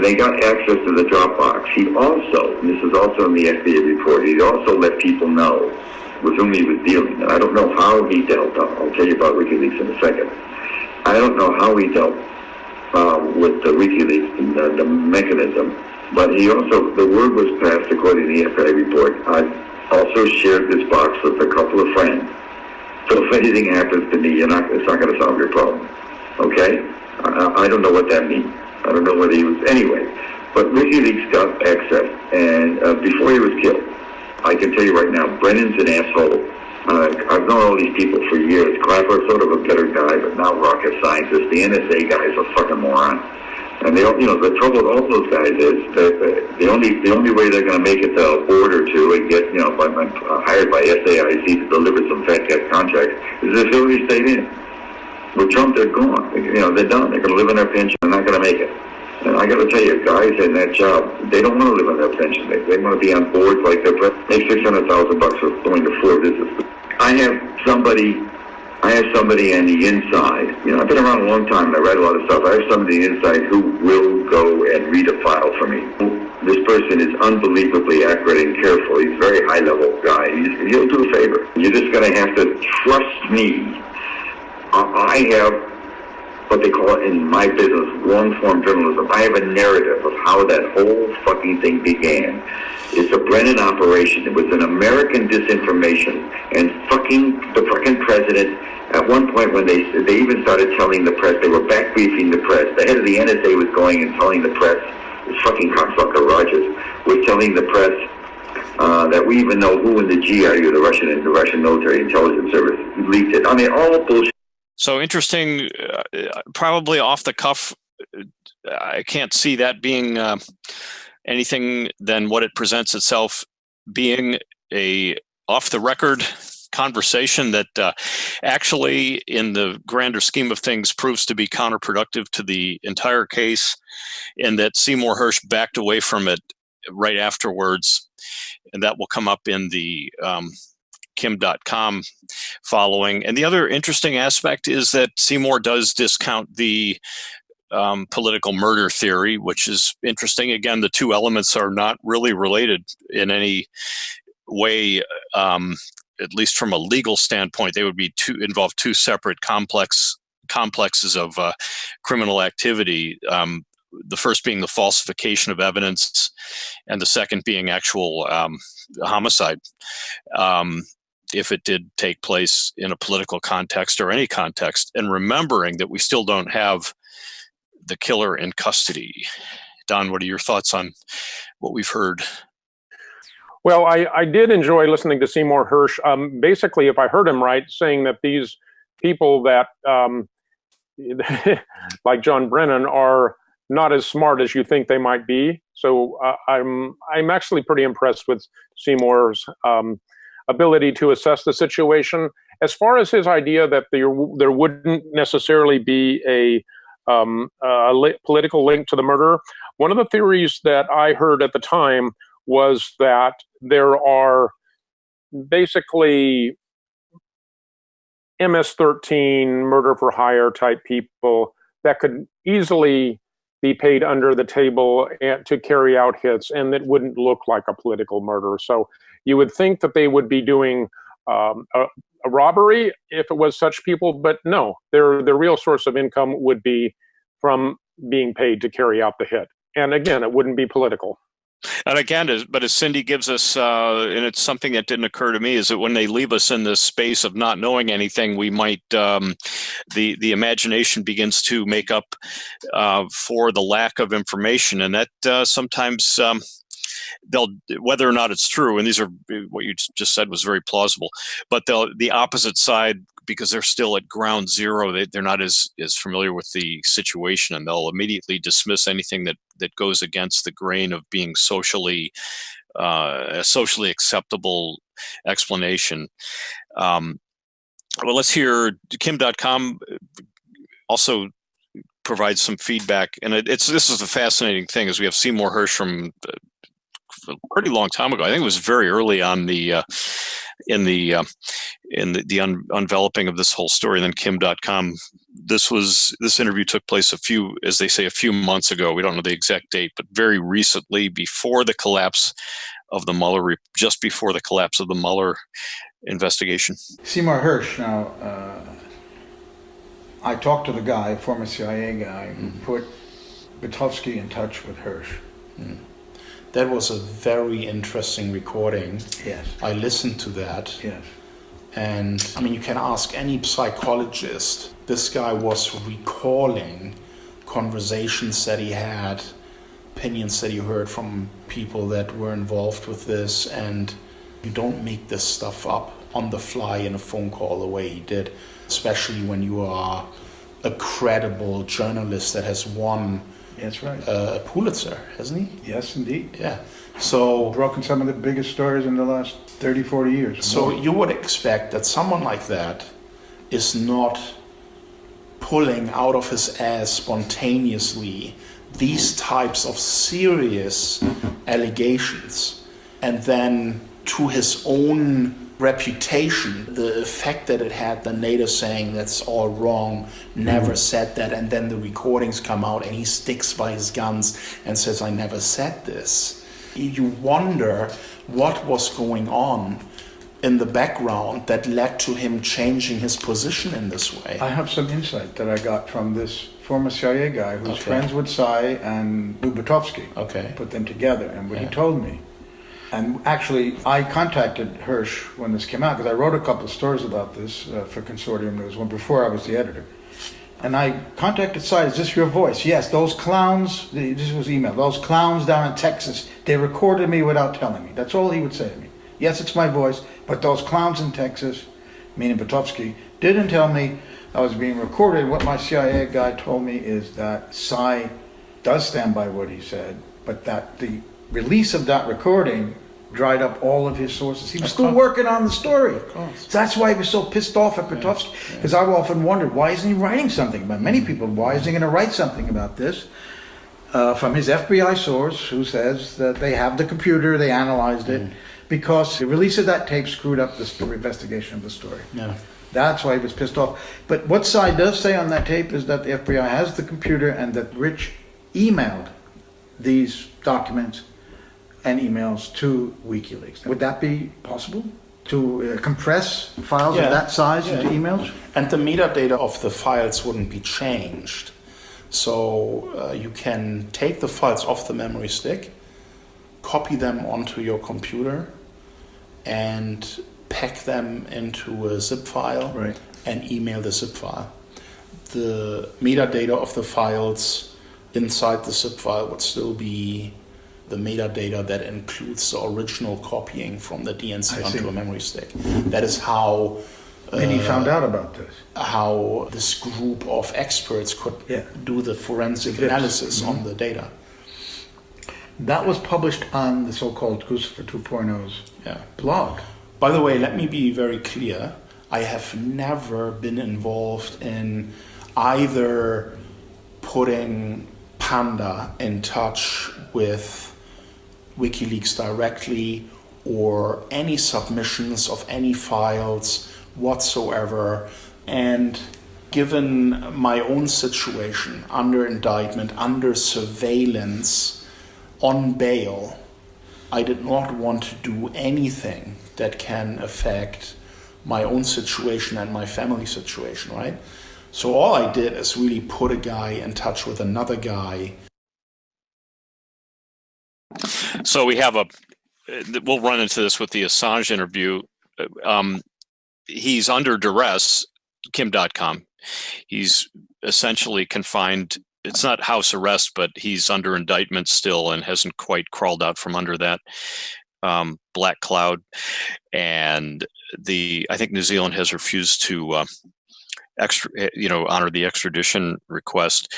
They got access to the Dropbox. He also, and this is also in the FBI report, he also let people know with whom he was dealing. And I don't know how he dealt, I'll tell you about WikiLeaks in a second. I don't know how he dealt with the WikiLeaks and the mechanism, but he also, the word was passed according to the FBI report. I also shared this box with a couple of friends. So if anything happens to me, it's not going to solve your problem. Okay? I don't know what that means. I don't know whether he was, anyway. But WikiLeaks got access, and before he was killed, I can tell you right now, Brennan's an asshole. I've known all these people for years. Clapper, sort of a better guy, but not rocket scientist. The NSA guy is a fucking moron. And they, the trouble with all those guys is that the only way they're going to make it to a board or two and get, hired by SAIC to deliver some fat cat contracts is if Hillary stayed in. With Trump, they're gone. They're done. They're going to live on their pension. They're not going to make it. And I got to tell you, guys in that job, they don't want to live on their pension. They want to be on boards like they're make $600,000 for going to 4 visits. I have somebody on the inside. I've been around a long time and I write a lot of stuff. I have somebody on the inside who will go and read a file for me. This person is unbelievably accurate and careful. He's a very high-level guy. He'll do a favor. You're just going to have to trust me. I have what they call it in my business, long-form journalism. I have a narrative of how that whole fucking thing began. It's a Brennan operation. It was an American disinformation, and the fucking president, at one point when they even started telling the press, they were back briefing the press. The head of the NSA was going and telling the press, this fucking cocksucker Rogers, was telling the press that we even know who in the GRU, the Russian military intelligence service, leaked it. I mean, all bullshit. So interesting, probably off the cuff. I can't see that being anything than what it presents itself being a off the record conversation that actually in the grander scheme of things proves to be counterproductive to the entire case, and that Seymour Hersh backed away from it right afterwards. And that will come up in the Kim.com following. And the other interesting aspect is that Seymour does discount the political murder theory, which is interesting. Again, the two elements are not really related in any way at least from a legal standpoint, they would be involve two separate complexes of criminal activity. The first being the falsification of evidence, and the second being actual homicide, if it did take place in a political context or any context. And remembering that we still don't have the killer in custody. Don, what are your thoughts on what we've heard? Well, I did enjoy listening to Seymour Hersh. Basically, if I heard him right, saying that these people that, like John Brennan, are not as smart as you think they might be. So I'm actually pretty impressed with Seymour's ability to assess the situation. As far as his idea that there wouldn't necessarily be a political link to the murder, one of the theories that I heard at the time was that there are basically MS-13 murder for hire type people that could easily be paid under the table to carry out hits, and that wouldn't look like a political murder. So you would think that they would be doing a robbery if it was such people, but no, their real source of income would be from being paid to carry out the hit. And again, it wouldn't be political. And again, as Cindy gives us, and it's something that didn't occur to me, is that when they leave us in this space of not knowing anything, we might, the imagination begins to make up for the lack of information. And that sometimes they'll, whether or not it's true, and these are, what you just said was very plausible, but the opposite side, because they're still at ground zero, they're not as familiar with the situation, and they'll immediately dismiss anything that goes against the grain of being a socially acceptable explanation. Well, let's hear Kim.com also provides some feedback, and this is a fascinating thing, as we have Seymour Hersh from a pretty long time ago. I think it was very early on in the enveloping of this whole story. And then Kim.com, this interview took place a few months ago. We don't know the exact date, but very recently, before the collapse of the Mueller, just before the collapse of the Mueller investigation. Seymour Hersh. Now, I talked to the guy, former CIA guy, who put Butovsky in touch with Hersh. That was a very interesting recording. Yes. I listened to that. Yes. And I mean, you can ask any psychologist. This guy was recalling conversations that he had, opinions that he heard from people that were involved with this. And you don't make this stuff up on the fly in a phone call the way he did, especially when you are a credible journalist that has won. That's right. A Pulitzer, hasn't he? Yes, indeed. Yeah. So broken some of the biggest stories in the last 30, 40 years. So you would expect that someone like that is not pulling out of his ass spontaneously these types of serious allegations, and then to his own reputation, the effect that it had, the natives saying that's all wrong, never said that, and then the recordings come out and he sticks by his guns and says, I never said this. You wonder what was going on in the background that led to him changing his position in this way. I have some insight that I got from this former CIA guy who's friends with Tsai and Butovsky. Put them together, and what he told me. And actually, I contacted Hersh when this came out, because I wrote a couple of stories about this for Consortium News before I was the editor. And I contacted Tsai, is this your voice? Yes, those clowns, this was email, those clowns down in Texas, they recorded me without telling me. That's all he would say to me. Yes, it's my voice, but those clowns in Texas, meaning Butovsky, didn't tell me I was being recorded. What my CIA guy told me is that Tsai does stand by what he said, but that the release of that recording dried up all of his sources. He was still working on the story. That's why he was so pissed off at Butovsky. Because I've often wondered, why isn't he writing something about many people? Why isn't he going to write something about this? From his FBI source, who says that they have the computer, they analyzed it, because the release of that tape screwed up the investigation of the story. That's why he was pissed off. But what Tsai does say on that tape is that the FBI has the computer and that Rich emailed these documents and emails to WikiLeaks. Would that be possible? to compress files of that size into emails? And the metadata of the files wouldn't be changed. So you can take the files off the memory stick, copy them onto your computer, and pack them into a zip file and email the zip file. The metadata of the files inside the zip file would still be the metadata that includes the original copying from the DNC onto a memory stick. That is how... and he found out about this. How this group of experts could do the forensic analysis on the data. That was published on the so-called Guccifer 2.0's blog. By the way, let me be very clear. I have never been involved in either putting Panda in touch with WikiLeaks directly or any submissions of any files whatsoever. And given my own situation, under indictment, under surveillance, on bail, I did not want to do anything that can affect my own situation and my family situation, right? So all I did is really put a guy in touch with another guy. So we have we'll run into this with the Assange interview. He's under duress, Kim.com. He's essentially confined. It's not house arrest, but he's under indictment still and hasn't quite crawled out from under that black cloud. And I think New Zealand has refused to honor the extradition request.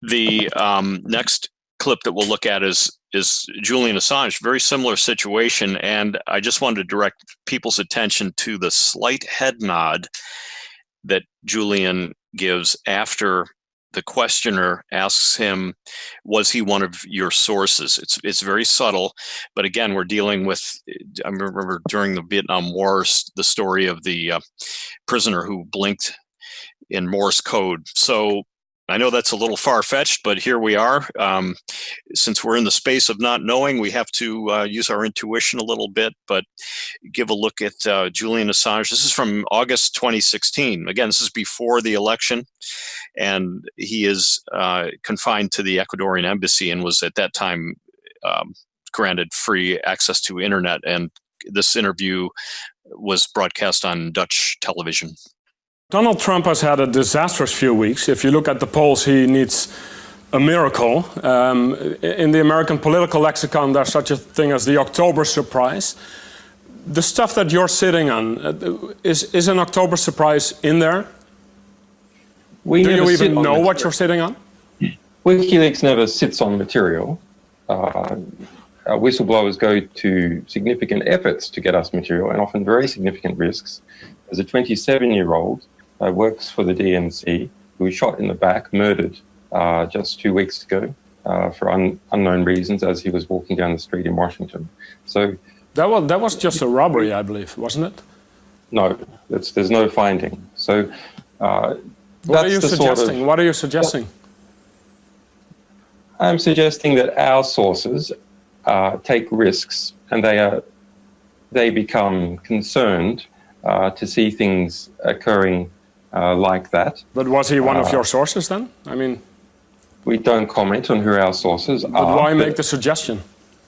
The next clip that we'll look at is Julian Assange, very similar situation. And I just wanted to direct people's attention to the slight head nod that Julian gives after the questioner asks him, was he one of your sources? It's very subtle, but again, we're dealing with, I remember during the Vietnam War, the story of the prisoner who blinked in Morse code. So I know that's a little far-fetched, but here we are. Since we're in the space of not knowing, we have to use our intuition a little bit, but give a look at Julian Assange. This is from August 2016. Again, this is before the election, and he is confined to the Ecuadorian embassy and was at that time granted free access to internet. And this interview was broadcast on Dutch television. Donald Trump has had a disastrous few weeks. If you look at the polls, he needs a miracle. In the American political lexicon, there's such a thing as the October surprise. The stuff that you're sitting on, is an October surprise in there? Do you even know what you're sitting on? WikiLeaks never sits on material. Whistleblowers go to significant efforts to get us material and often very significant risks. As a 27-year-old, works for the DNC, who was shot in the back, murdered just 2 weeks ago for unknown reasons as he was walking down the street in Washington. So that was just a robbery, I believe, wasn't it? No, there's no finding. So what are you suggesting? What are you suggesting? I'm suggesting that our sources take risks, and they become concerned to see things occurring like that. But was he one of your sources then? I mean, we don't comment on who our sources are. But why make the suggestion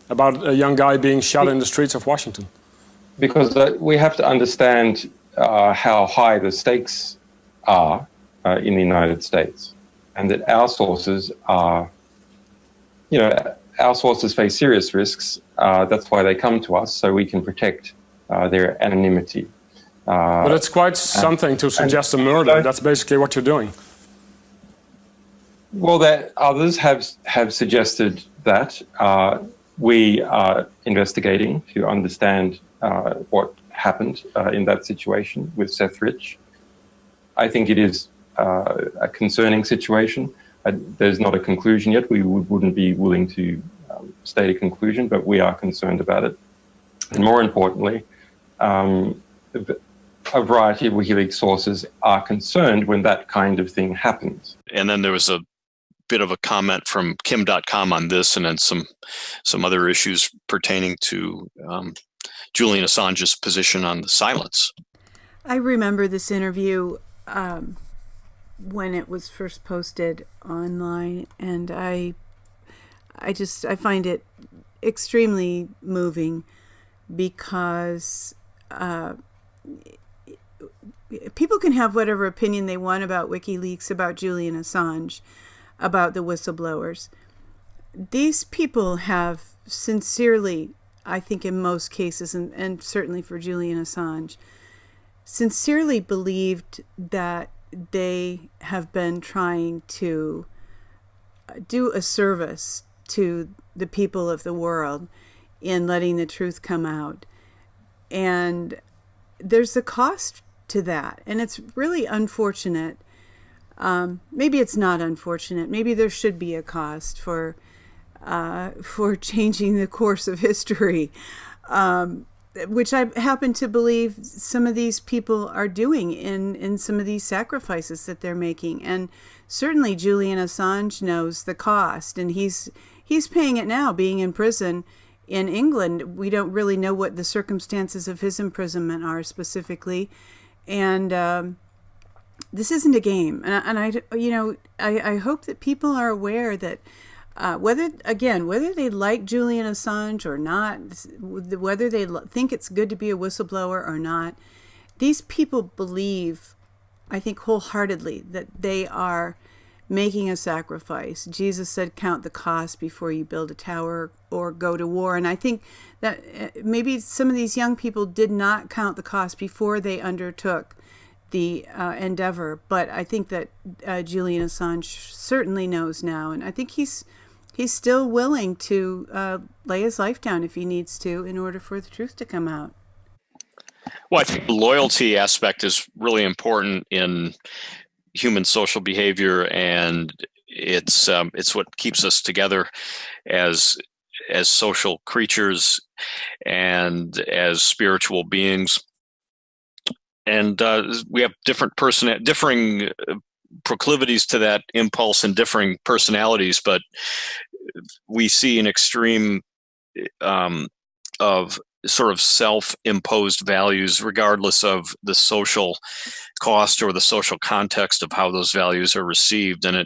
about a young guy being shot in the streets of Washington? Because we have to understand how high the stakes are in the United States, and that our sources are, our sources face serious risks. That's why they come to us, so we can protect their anonymity. But it's quite something to suggest a murder. That's basically what you're doing. Well, that others have suggested that. We are investigating to understand what happened in that situation with Seth Rich. I think it is a concerning situation. There's not a conclusion yet. We wouldn't be willing to state a conclusion, but we are concerned about it. And more importantly, a variety of WikiLeaks sources are concerned when that kind of thing happens. And then there was a bit of a comment from Kim.com on this, and then some other issues pertaining to Julian Assange's position on the silence. I remember this interview when it was first posted online, and I find it extremely moving because people can have whatever opinion they want about WikiLeaks, about Julian Assange, about the whistleblowers. These people have sincerely, I think in most cases, and certainly for Julian Assange, sincerely believed that they have been trying to do a service to the people of the world in letting the truth come out. And there's a cost to that. And it's really unfortunate. Maybe it's not unfortunate. Maybe there should be a cost for changing the course of history, which I happen to believe some of these people are doing in some of these sacrifices that they're making. And certainly Julian Assange knows the cost, and he's paying it now, being in prison in England. We don't really know what the circumstances of his imprisonment are specifically, and this isn't a game. And I hope that people are aware that whether they like Julian Assange or not, whether they think it's good to be a whistleblower or not, these people believe, I think wholeheartedly, that they are making a sacrifice. Jesus said, count the cost before you build a tower or go to war. And I think that maybe some of these young people did not count the cost before they undertook the endeavor. But I think that Julian Assange certainly knows now. And I think he's still willing to lay his life down if he needs to in order for the truth to come out. Well, I think the loyalty aspect is really important in human social behavior, and it's what keeps us together as social creatures and as spiritual beings. And we have differing proclivities to that impulse and differing personalities, but we see an extreme of sort of self-imposed values, regardless of the social cost or the social context of how those values are received. And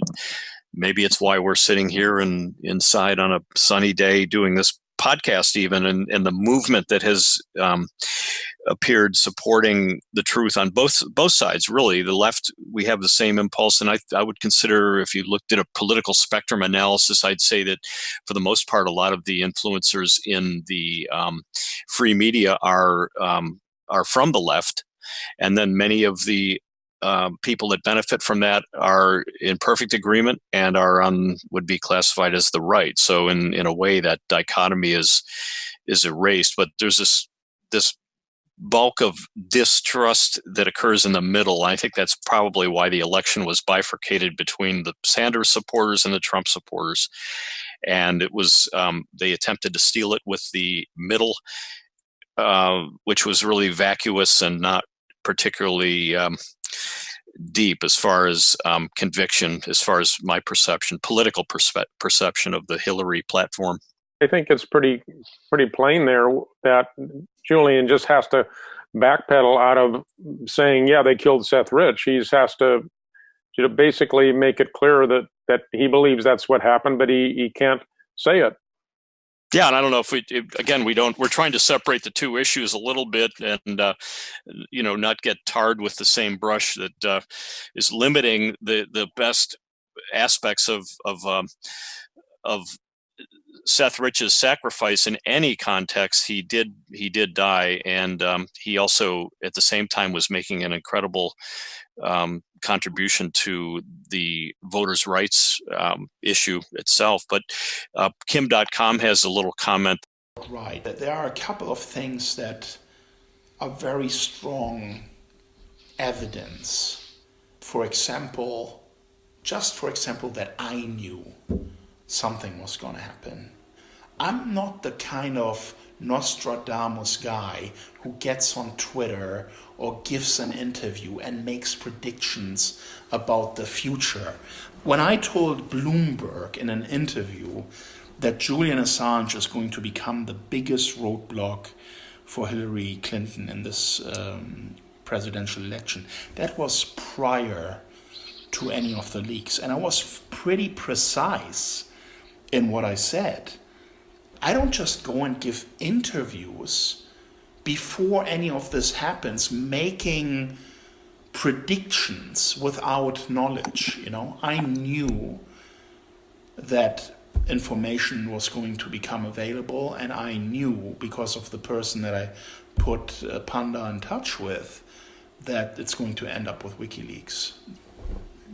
maybe it's why we're sitting here and inside on a sunny day doing this podcast even, and the movement that has appeared supporting the truth on both sides. Really, the left, we have the same impulse, and I would consider, if you looked at a political spectrum analysis, I'd say that for the most part, a lot of the influencers in the free media are from the left, and then many of the people that benefit from that are in perfect agreement and would be classified as the right. So in a way, that dichotomy is erased. But there's this bulk of distrust that occurs in the middle. I think that's probably why the election was bifurcated between the Sanders supporters and the Trump supporters. And it was they attempted to steal it with the middle, which was really vacuous and not particularly deep as far as conviction, as far as my perception, political perception of the Hillary platform. I think it's pretty plain there that Julian just has to backpedal out of saying, yeah, they killed Seth Rich. He has to basically make it clear that he believes that's what happened, but he can't say it. Yeah, and I don't know if we're trying to separate the two issues a little bit and, not get tarred with the same brush that is limiting the best aspects of Seth Rich's sacrifice in any context. He did die, and he also at the same time was making an incredible contribution to the voters' rights issue itself. But Kim.com has a little comment. Right, that there are a couple of things that are very strong evidence. For example, that I knew something was going to happen. I'm not the kind of Nostradamus guy who gets on Twitter or gives an interview and makes predictions about the future. When I told Bloomberg in an interview that Julian Assange is going to become the biggest roadblock for Hillary Clinton in this presidential election. That was prior to any of the leaks. And I was pretty precise in what I said. I don't just go and give interviews before any of this happens, making predictions without knowledge. I knew that information was going to become available, and I knew, because of the person that I put Panda in touch with, that it's going to end up with WikiLeaks.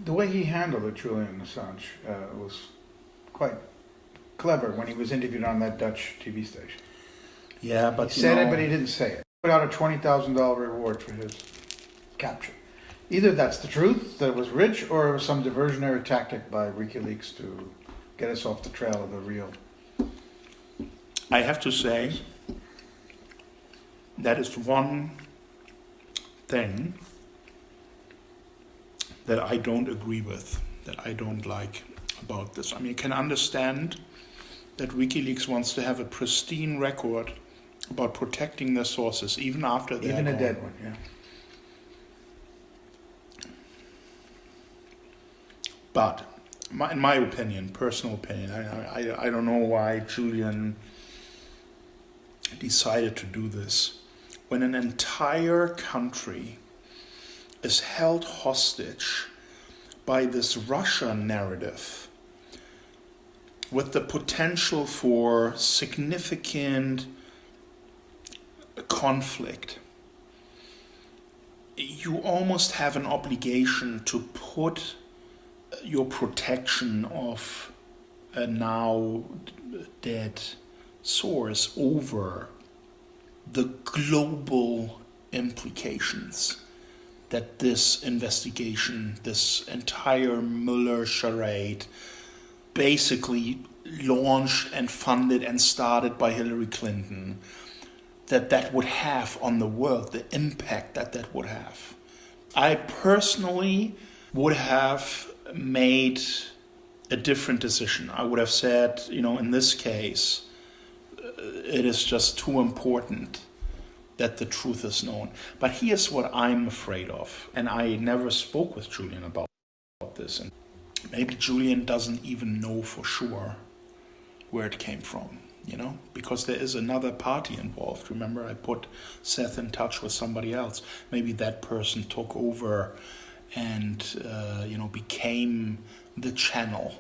The way he handled it, Julian Assange, was quite clever when he was interviewed on that Dutch TV station. Yeah, but he said it, but he didn't say it. Put out a $20,000 reward for his capture. Either that's the truth, that it was rich, or it was some diversionary tactic by WikiLeaks to get us off the trail of the real. I have to say, that is one thing that I don't agree with, that I don't like about this. I mean, you can understand that WikiLeaks wants to have a pristine record about protecting their sources, even after they're even a gone. dead one, yeah. But in my opinion, personal opinion, I don't know why Julian decided to do this. When an entire country is held hostage by this Russia narrative with the potential for significant conflict, you almost have an obligation to put your protection of a now dead source over the global implications that this investigation, this entire Mueller charade, basically launched and funded and started by Hillary Clinton, that would have on the world, the impact that would have. I personally would have made a different decision. I would have said, in this case, it is just too important that the truth is known. But here's what I'm afraid of, and I never spoke with Julian about this, and maybe Julian doesn't even know for sure where it came from, because there is another party involved. Remember, I put Seth in touch with somebody else. Maybe that person took over and became the channel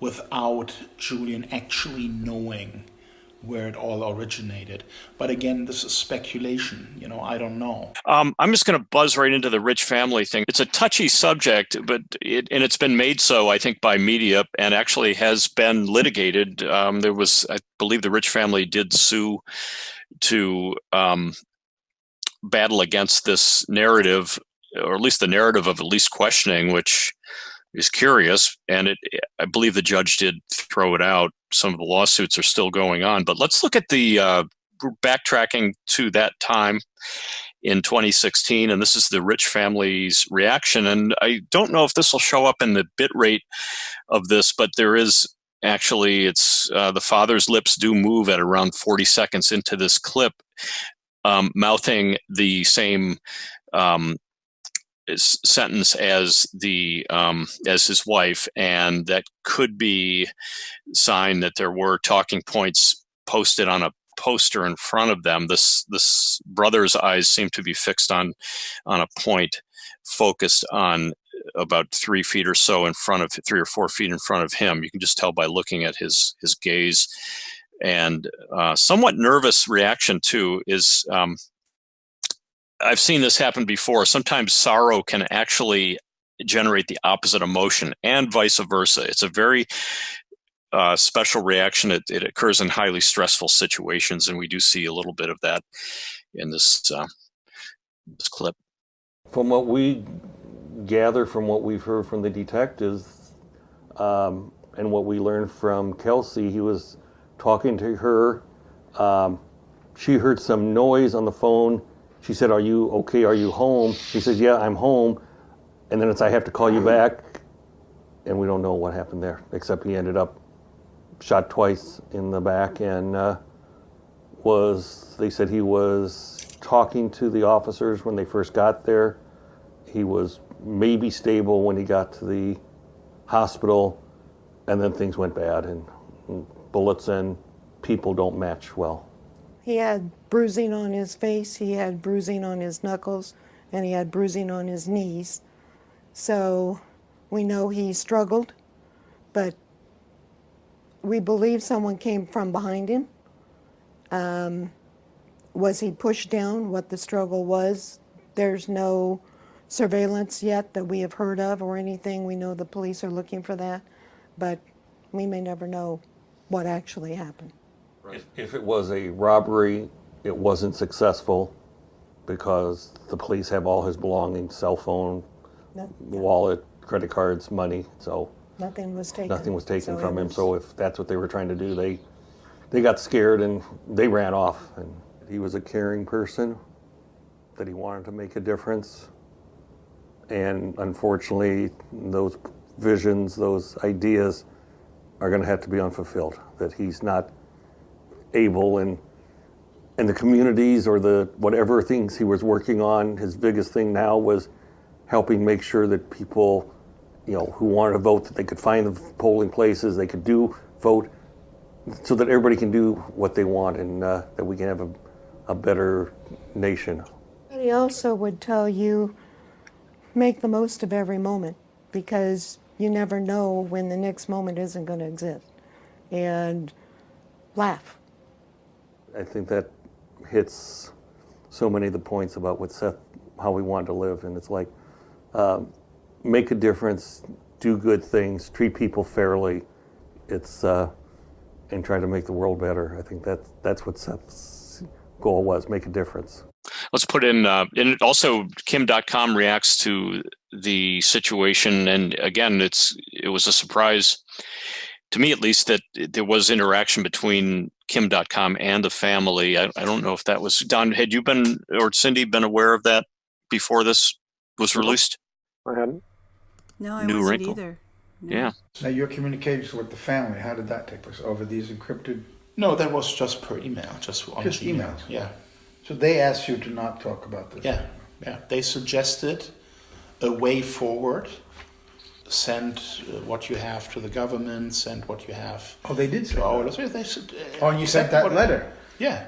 without Julian actually knowing where it all originated. But again, this is speculation. I don't know. I'm just going to buzz right into the rich family thing. It's a touchy subject, but it's been made so, I think, by media, and actually has been litigated. I believe the rich family did sue to battle against this narrative, or at least the narrative of at least questioning, which is curious. And I believe the judge did throw it out. Some of the lawsuits are still going on. But let's look at the backtracking to that time in 2016. And this is the rich family's reaction. And I don't know if this will show up in the bit rate of this, but there is actually, it's the father's lips do move at around 40 seconds into this clip, mouthing the same sentence as his wife, and that could be sign that there were talking points posted on a poster in front of them. This brother's eyes seem to be fixed on a point, focused on about 3 feet or so in front of 3 or 4 feet in front of him. You can just tell by looking at his gaze, and somewhat nervous reaction too is. I've seen this happen before. Sometimes sorrow can actually generate the opposite emotion, and vice versa. It's a very special reaction. It occurs in highly stressful situations, and we do see a little bit of that in this clip. From what we gather, from what we've heard from the detectives, and what we learned from Kelsey, he was talking to her. She heard some noise on the phone. She said, "Are you okay? Are you home?" He says, "Yeah, I'm home." And then it's, "I have to call you back." And we don't know what happened there, except he ended up shot twice in the back and was, they said he was talking to the officers when they first got there. He was maybe stable when he got to the hospital, and then things went bad, and bullets and people don't match well. He had bruising on his face, he had bruising on his knuckles, and he had bruising on his knees. So we know he struggled, but we believe someone came from behind him. Was he pushed down? What the struggle was? There's no surveillance yet that we have heard of or anything. We know the police are looking for that, but we may never know what actually happened. If it was a robbery, it wasn't successful because the police have all his belongings, cell phone, wallet, credit cards, money, so nothing was taken. Nothing was taken from him, so if that's what they were trying to do, they got scared and they ran off. And he was a caring person, that he wanted to make a difference. And unfortunately, those visions, those ideas are going to have to be unfulfilled, that he's not able in the communities or the whatever things he was working on. His biggest thing now was helping make sure that people, who wanted to vote, that they could find the polling places, they could vote, so that everybody can do what they want, and that we can have a better nation. He also would tell you, make the most of every moment, because you never know when the next moment isn't going to exist. And laugh. I think that hits so many of the points about what Seth, how we wanted to live, and it's like, make a difference, do good things, treat people fairly, and try to make the world better. I think that's what Seth's goal was, make a difference. Let's put in, and also Kim.com reacts to the situation, and again, it was a surprise to me, at least, that there was interaction between Kim.com and the family. I don't know if that was, Don, had you been, or Cindy, been aware of that before this was released? I hadn't. No, I New wasn't wrinkle. either. No. Yeah. Now, your communication with the family, how did that take place? Over these encrypted? No, that was just per email, just on email. emails? Yeah. So they asked you to not talk about this? Yeah. They suggested a way forward. Send what you have to the government, send what you have. Oh, they did say that. They said, and you sent that letter? Yeah.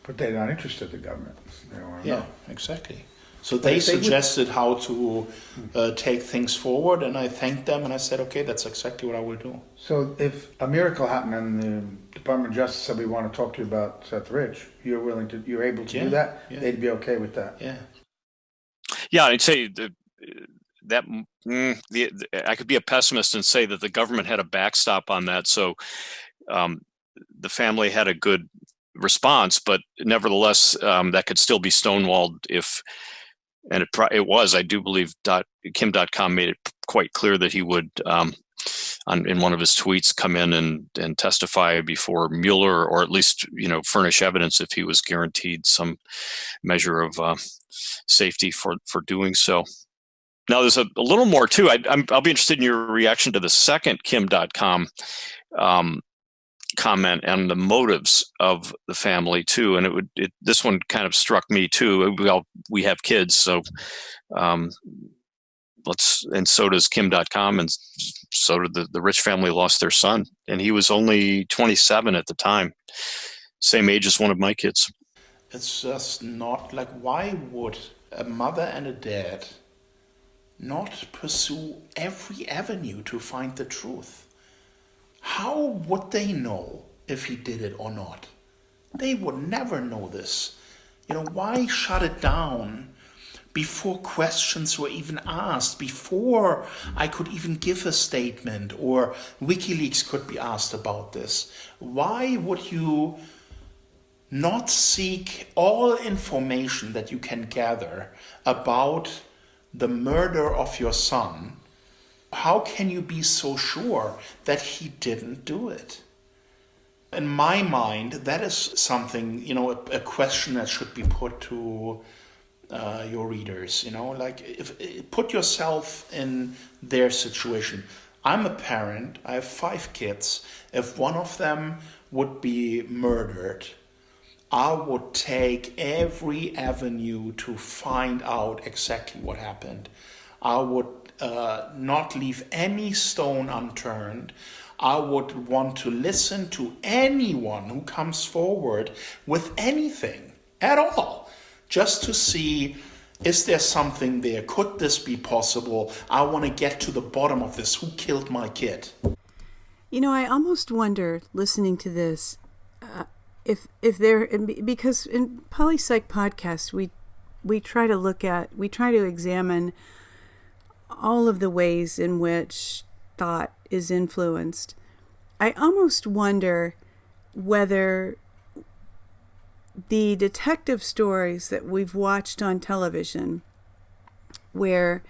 But they're not interested, the government. They don't want to know. Exactly. So they suggested how to take things forward, and I thanked them, and I said, okay, that's exactly what I will do. So if a miracle happened and the Department of Justice said, we want to talk to you about Seth Rich, you're able to do that? Yeah. They'd be okay with that? Yeah, I'd say that I could be a pessimist and say that the government had a backstop on that. So the family had a good response, but nevertheless, that could still be stonewalled if, and it was, I do believe Kim.com made it quite clear that he would, in one of his tweets, come in and testify before Mueller, or at least, furnish evidence if he was guaranteed some measure of safety for doing so. Now, there's a little more too. I'll be interested in your reaction to the second Kim.com comment and the motives of the family too. And this one kind of struck me too. We have kids, so and so does Kim.com, and so did the Rich family lost their son, and he was only 27 at the time, same age as one of my kids. It's just not like, why would a mother and a dad not pursue every avenue to find the truth? How would they know if he did it or not? They would never know this. Why shut it down before questions were even asked, before I could even give a statement or WikiLeaks could be asked about this? Why would you not seek all information that you can gather about the murder of your son? How can you be so sure that he didn't do it? In my mind, that is something, a question that should be put to your readers. Put yourself in their situation. I'm a parent, I have 5 kids. If one of them would be murdered, I would take every avenue to find out exactly what happened. I would not leave any stone unturned. I would want to listen to anyone who comes forward with anything at all, just to see, is there something there? Could this be possible? I want to get to the bottom of this. Who killed my kid? You know, I almost wonder, listening to this, if there, because in Poli-Psych Podcast, we try to examine all of the ways in which thought is influenced. I almost wonder whether the detective stories that we've watched on television, where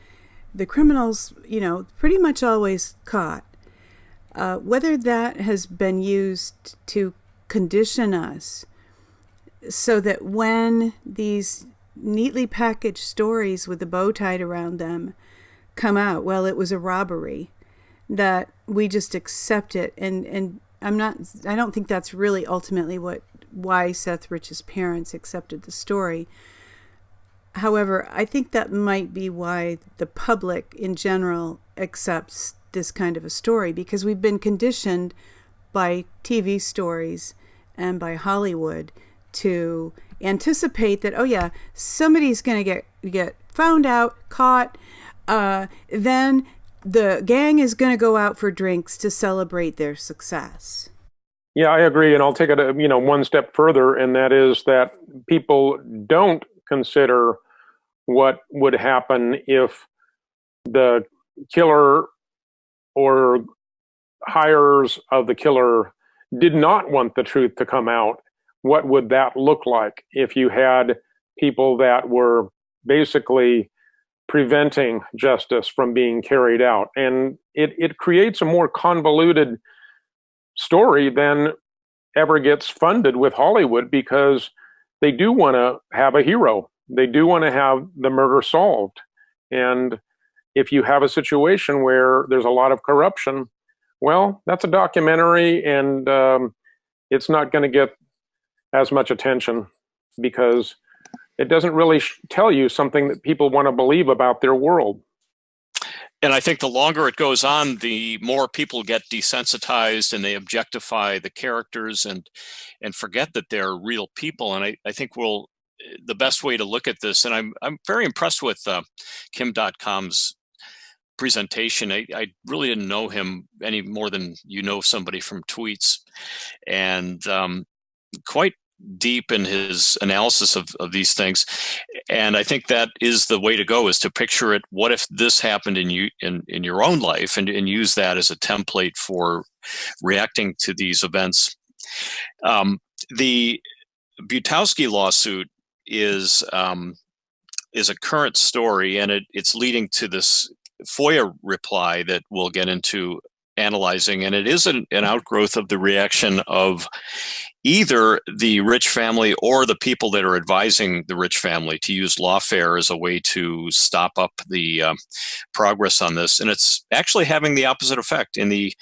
the criminals, pretty much always caught, whether that has been used to condition us so that when these neatly packaged stories with a bow tied around them come out, well, it was a robbery, that we just accept it. And I don't think that's really ultimately why Seth Rich's parents accepted the story. However, I think that might be why the public in general accepts this kind of a story, because we've been conditioned by TV stories and by Hollywood to anticipate that, oh yeah, somebody's going to get found out, caught, then the gang is going to go out for drinks to celebrate their success. Yeah, I agree, and I'll take it one step further, and that is that people don't consider what would happen if the killer or hirers of the killer did not want the truth to come out. What would that look like if you had people that were basically preventing justice from being carried out? And it creates a more convoluted story than ever gets funded with Hollywood, because they do want to have a hero. They do want to have the murder solved. And if you have a situation where there's a lot of corruption, well, that's a documentary, and it's not going to get as much attention because it doesn't really tell you something that people want to believe about their world. And I think the longer it goes on, the more people get desensitized and they objectify the characters and forget that they're real people. And I think the best way to look at this, and I'm very impressed with Kim.com's presentation. I really didn't know him any more than somebody from tweets, and quite deep in his analysis of these things. And I think that is the way to go, is to picture it. What if this happened in your own life, and use that as a template for reacting to these events. The Butowski lawsuit is a current story, and it's leading to this FOIA reply that we'll get into analyzing. And it is an outgrowth of the reaction of either the Rich family or the people that are advising the Rich family to use lawfare as a way to stop up the progress on this. And it's actually having the opposite effect. In the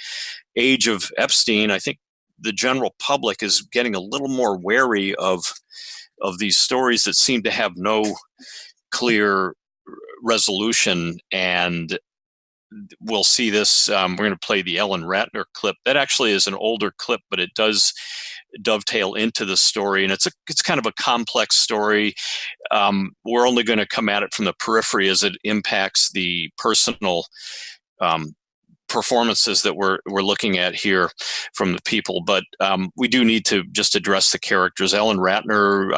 age of Epstein, I think the general public is getting a little more wary of these stories that seem to have no clear resolution. And we'll see this. We're going to play the Ellen Ratner clip. That actually is an older clip, but it does dovetail into the story, and it's kind of a complex story. We're only going to come at it from the periphery as it impacts the personal performances that we're looking at here from the people. But we do need to just address the characters. Ellen Ratner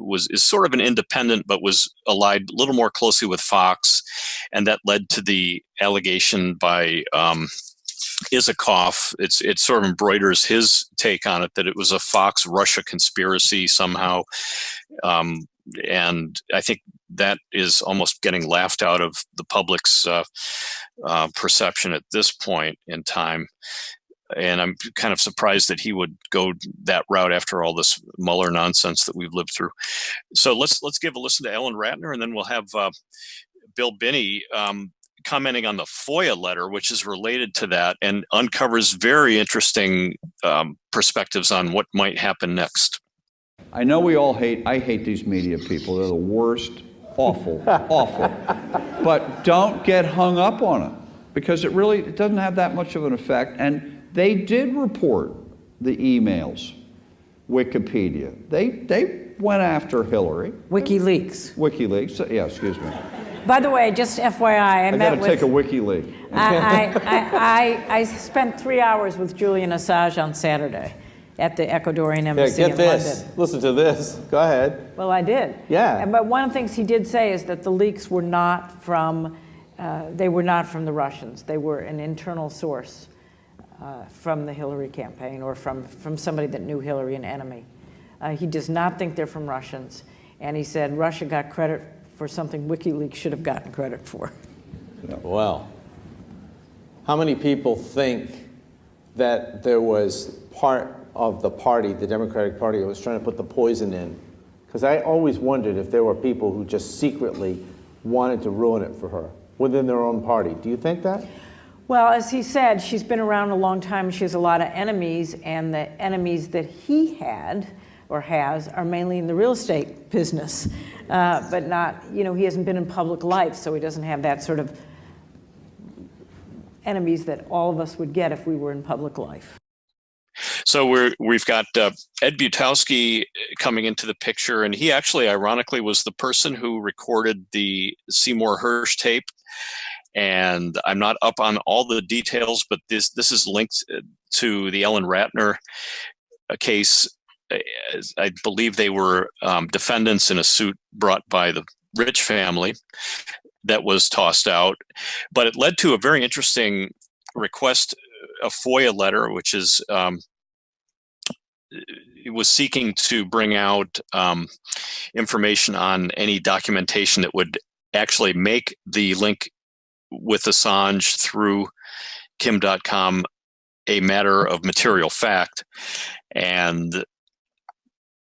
is sort of an independent, but was allied a little more closely with Fox, and that led to the allegation by Isikoff. It sort of embroiders his take on it, that it was a Fox-Russia conspiracy somehow. And I think that is almost getting laughed out of the public's perception at this point in time. And I'm kind of surprised that he would go that route after all this Mueller nonsense that we've lived through. So let's give a listen to Ellen Ratner, and then we'll have Bill Binney commenting on the FOIA letter, which is related to that and uncovers very interesting perspectives on what might happen next. I know I hate these media people. They're the worst. Awful, awful. But don't get hung up on it, because it doesn't have that much of an effect. And they did report the emails, Wikipedia. They went after Hillary. WikiLeaks, yeah, excuse me. By the way, just FYI, I got to take a WikiLeaks. I spent 3 hours with Julian Assange on Saturday at the Ecuadorian embassy in London. Listen to this. Go ahead. Well, I did. Yeah. But one of the things he did say is that the leaks were not from, the Russians. They were an internal source from the Hillary campaign, or from somebody that knew Hillary, an enemy. He does not think they're from Russians. And he said Russia got credit for something WikiLeaks should have gotten credit for. Well, how many people think that there was part of the party, the Democratic Party, that was trying to put the poison in? Because I always wondered if there were people who just secretly wanted to ruin it for her within their own party. Do you think that? Well, as he said, she's been around a long time. She has a lot of enemies, and the enemies that he had or has are mainly in the real estate business, but not, he hasn't been in public life, so he doesn't have that sort of enemies that all of us would get if we were in public life. So we've got Ed Butowski coming into the picture, and he actually, ironically, was the person who recorded the Seymour Hersh tape. And I'm not up on all the details, but this is linked to the Ellen Ratner case. I believe they were defendants in a suit brought by the Rich family that was tossed out. But it led to a very interesting request, a FOIA letter, which is it was seeking to bring out information on any documentation that would actually make the link with Assange through Kim.com a matter of material fact. And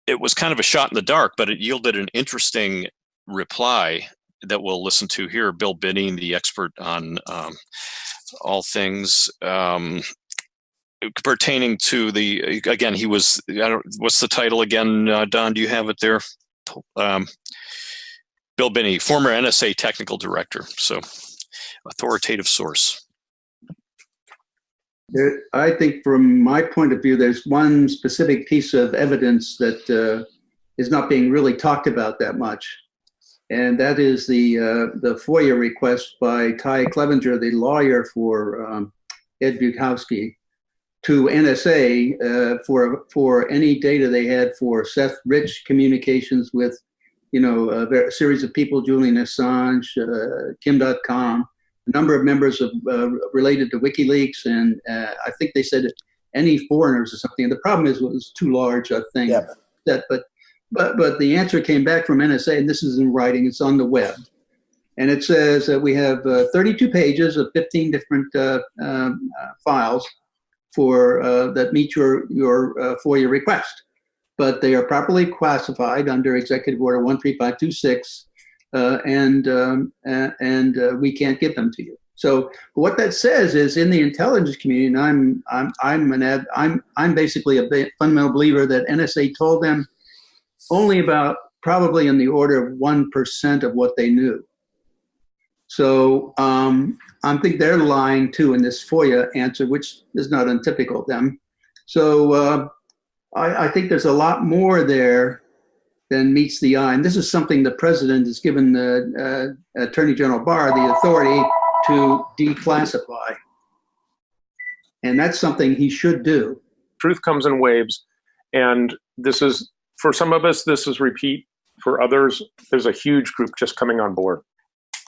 it was kind of a shot in the dark, but it yielded an interesting reply that we'll listen to here. Bill Binney, the expert on all things pertaining to the, again, he was, what's the title again, Don, do you have it there? Bill Binney, former NSA technical director, so authoritative source. I think from my point of view, there's one specific piece of evidence that is not being really talked about that much. And that is the FOIA request by Ty Clevenger, the lawyer for Ed Butowski, to NSA for any data they had for Seth Rich communications with, a series of people, Julian Assange, Kim.com, a number of members of related to WikiLeaks, and I think they said any foreigners or something. And the problem is it was too large a thing. Yeah. But the answer came back from NSA, and this is in writing. It's on the web, and it says that we have 32 pages of 15 different files for that meet your FOIA request, but they are properly classified under Executive Order 13526. And we can't get them to you. So what that says is, in the intelligence community, and I'm basically a fundamental believer that NSA told them only about probably in the order of 1% of what they knew. So I think they're lying too in this FOIA answer, which is not untypical of them. So I think there's a lot more there than meets the eye. And this is something the president has given the Attorney General Barr the authority to declassify. And that's something he should do. Truth comes in waves. And this is, for some of us, this is repeat. For others, there's a huge group just coming on board.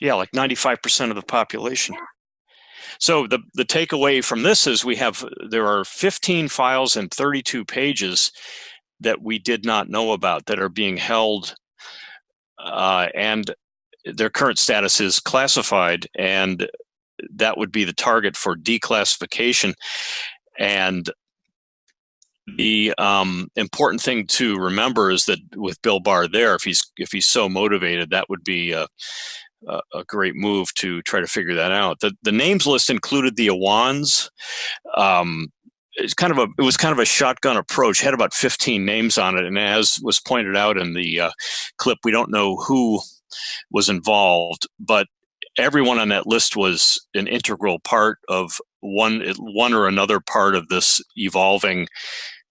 Yeah, like 95% of the population. So the takeaway from this is there are 15 files and 32 pages that we did not know about that are being held, and their current status is classified, and that would be the target for declassification. And the important thing to remember is that with Bill Barr there, if he's so motivated, that would be a great move to try to figure that out. The names list included the Awans, it was kind of a shotgun approach. Had about 15 names on it, and as was pointed out in the clip, we don't know who was involved, but everyone on that list was an integral part of one or another part of this evolving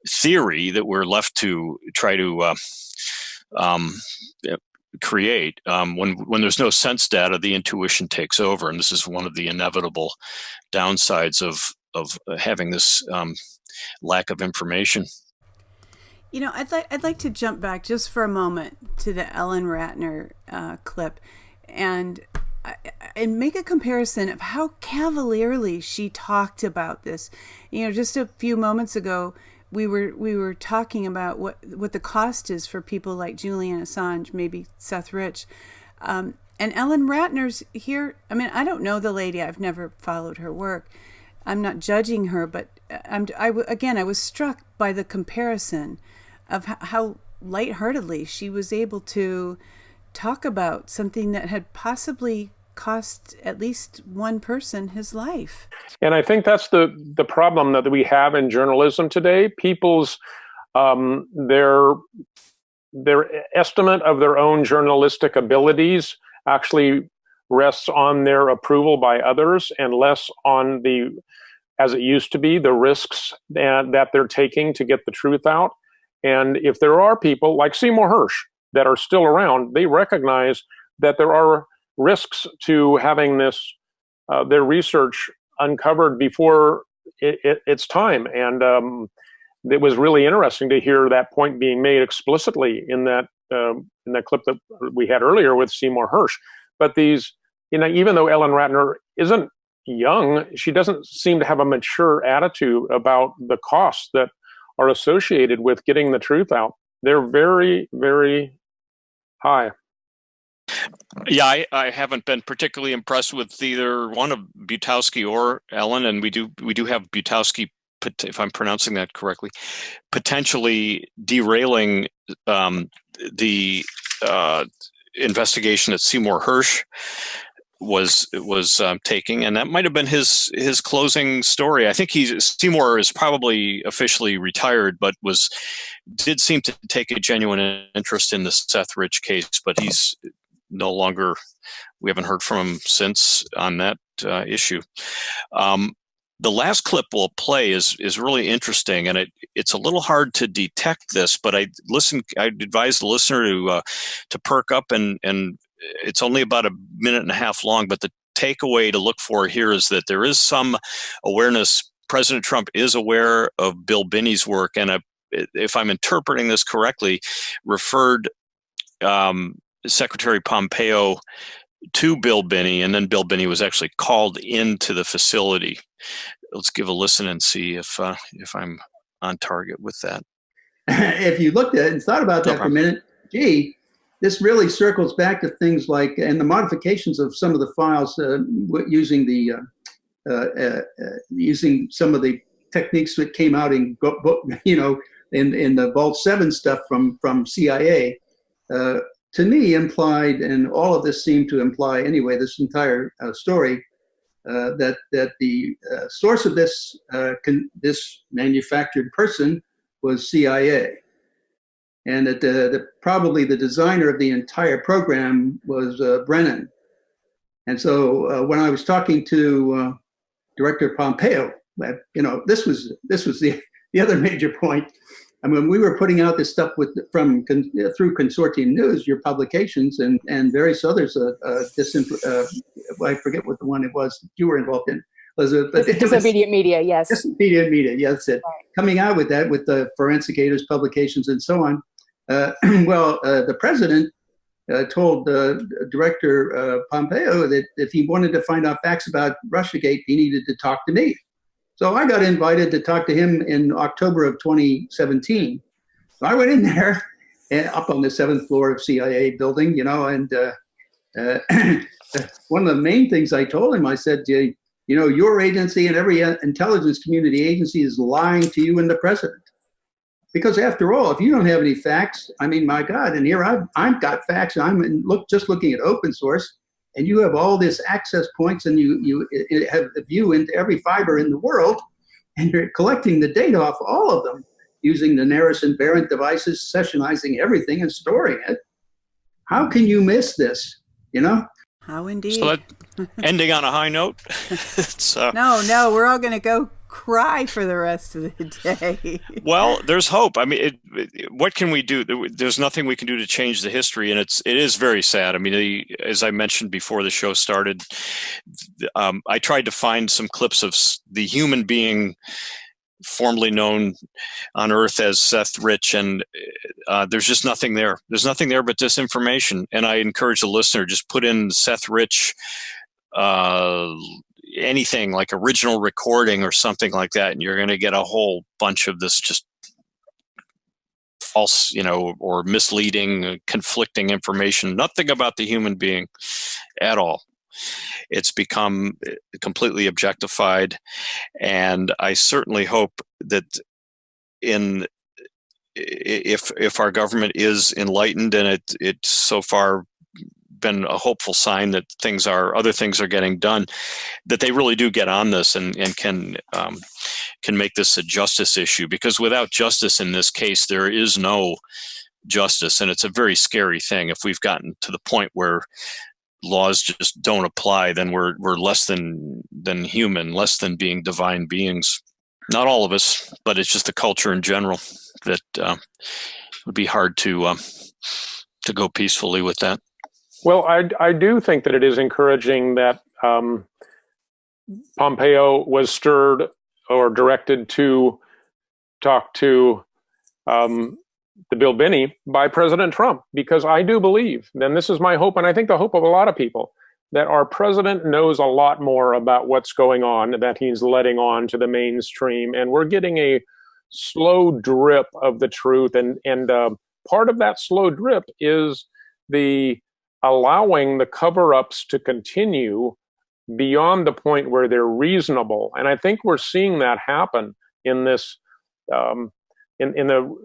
theory that we're left to try to create. When there's no sense data, the intuition takes over, and this is one of the inevitable downsides of having this lack of information. I'd like to jump back just for a moment to the Ellen Ratner clip and make a comparison of how cavalierly she talked about this. Just a few moments ago, we were talking about what the cost is for people like Julian Assange, maybe Seth Rich, and Ellen Ratner's here. I mean, I don't know the lady. I've never followed her work. I'm not judging her, but I was struck by the comparison of how lightheartedly she was able to talk about something that had possibly cost at least one person his life. And I think that's the problem that we have in journalism today. People's their estimate of their own journalistic abilities actually rests on their approval by others and less on as it used to be, the risks that they're taking to get the truth out. And if there are people like Seymour Hersh that are still around, they recognize that there are risks to having their research uncovered before it's time. And it was really interesting to hear that point being made explicitly in that clip that we had earlier with Seymour Hersh. But even though Ellen Ratner isn't young, she doesn't seem to have a mature attitude about the costs that are associated with getting the truth out. They're very, very high. Yeah, I haven't been particularly impressed with either one of Butowski or Ellen, and we do have Butowski, if I'm pronouncing that correctly, potentially derailing the investigation that Seymour Hersh was taking, and that might have been his closing story. I think Seymour is probably officially retired, but did seem to take a genuine interest in the Seth Rich case, but he's no longer. We haven't heard from him since on that issue. The last clip we'll play is really interesting, and it's a little hard to detect this, but I'd advise the listener to perk up, and it's only about a minute and a half long, but the takeaway to look for here is that there is some awareness. President Trump is aware of Bill Binney's work, and if I'm interpreting this correctly, referred Secretary Pompeo to Bill Binney, and then Bill Binney was actually called into the facility. Let's give a listen and see if I'm on target with that. If you looked at it and thought about that for a minute, this really circles back to things like, and the modifications of some of the files using some of the techniques that came out in the Vault 7 stuff from CIA. To me, implied, and all of this seemed to imply anyway, this entire story, that the source of this manufactured person was CIA, and that probably the designer of the entire program was Brennan. And so when I was talking to Director Pompeo, this was the other major point. I mean, we were putting out this stuff through Consortium News, your publications, and various others. I forget what the one it was that you were involved in. Disobedient Media, yes. Disobedient Media, yes, that's it. Right. Coming out with that, with the Forensicators publications and so on. The president told Director Pompeo that if he wanted to find out facts about Russiagate, he needed to talk to me. So I got invited to talk to him in October of 2017. So I went in there up on the 7th floor of CIA building, and one of the main things I told him, I said, your agency and every intelligence community agency is lying to you and the president. Because after all, if you don't have any facts, I mean, my God, and here I've got facts, and I'm just looking at open source, and you have all this access points, and you have a view into every fiber in the world, and they're collecting the data off all of them using the Neris and Barrett devices, sessionizing everything and storing it. How can you miss this? You know? How indeed. So ending on a high note. No, we're all going to go cry for the rest of the day. Well, there's hope. I mean, what can we do? There's nothing we can do to change the history, and it is very sad. I mean, as I mentioned before the show started, I tried to find some clips of the human being formerly known on Earth as Seth Rich, and there's just nothing there. There's nothing there but disinformation. And I encourage the listener, just put in Seth Rich, anything like original recording or something like that, and you're going to get a whole bunch of this just false, or misleading, conflicting information. Nothing about the human being at all. It's become completely objectified, and I certainly hope that if our government is enlightened, and it's so far been a hopeful sign that other things are getting done, that they really do get on this and can make this a justice issue, because without justice in this case, there is no justice, and it's a very scary thing. If we've gotten to the point where laws just don't apply, then we're less than human, less than being divine beings. Not all of us, but it's just the culture in general that would be hard to go peacefully with that. Well, I do think that it is encouraging that Pompeo was stirred or directed to talk to the Bill Binney by President Trump, because I do believe, and this is my hope, and I think the hope of a lot of people, that our president knows a lot more about what's going on that he's letting on to the mainstream, and we're getting a slow drip of the truth, and part of that slow drip is the allowing the cover-ups to continue beyond the point where they're reasonable. And I think we're seeing that happen in this, in the,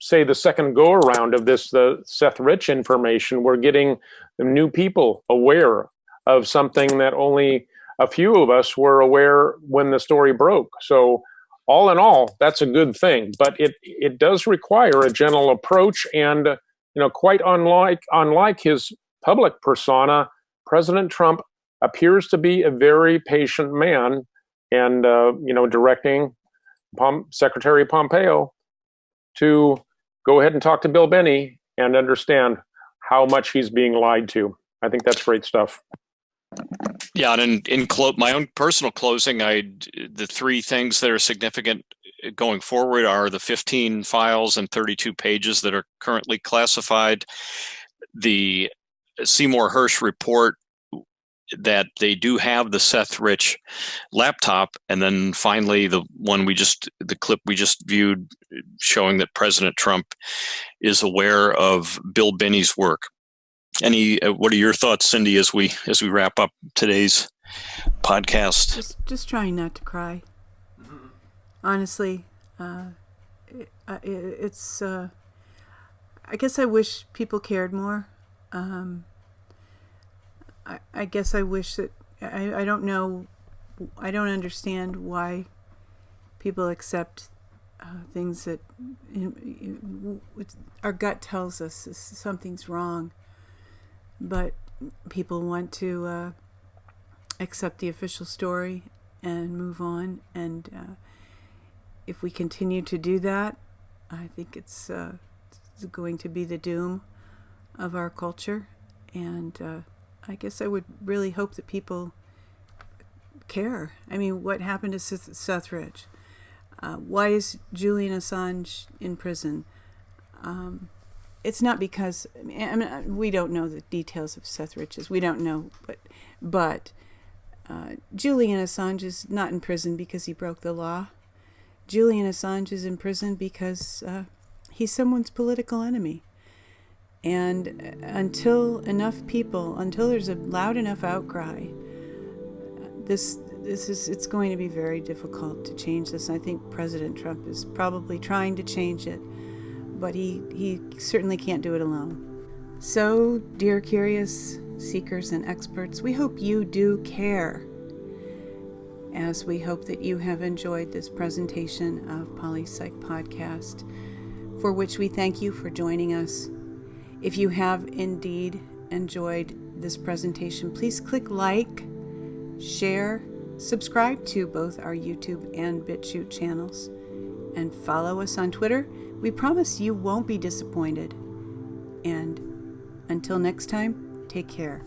say, the second go-around of this, the Seth Rich information. We're getting new people aware of something that only a few of us were aware when the story broke. So all in all, that's a good thing, but it does require a gentle approach, and quite unlike his public persona, President Trump appears to be a very patient man, and directing Secretary Pompeo to go ahead and talk to Bill Binney and understand how much he's being lied to. I think that's great stuff. Yeah, and in my own personal closing, the three things that are significant going forward are the 15 files and 32 pages that are currently classified, the Seymour Hersh report that they do have the Seth Rich laptop, and then finally the clip we just viewed showing that President Trump is aware of Bill Binney's work. What are your thoughts, Cindy, as we wrap up today's podcast? Just trying not to cry. Honestly, it's. I guess I wish people cared more. I guess I wish that I don't know. I don't understand why people accept things that our gut tells us something's wrong, but people want to accept the official story and move on. And if we continue to do that, I think it's going to be the doom of our culture. And I guess I would really hope that people care. I mean, what happened to Seth Rich? Why is Julian Assange in prison? It's not because we don't know the details of Seth Rich's. We don't know, but Julian Assange is not in prison because he broke the law. Julian Assange is in prison because he's someone's political enemy. And until there's a loud enough outcry, it's going to be very difficult to change this. I think President Trump is probably trying to change it, but he certainly can't do it alone. So, dear curious seekers and experts, we hope you do care. as we hope that you have enjoyed this presentation of Poli-Psych Podcast, for which we thank you for joining us. If you have indeed enjoyed this presentation, please click like, share, subscribe to both our YouTube and BitChute channels, and follow us on Twitter. We promise you won't be disappointed. And until next time, take care.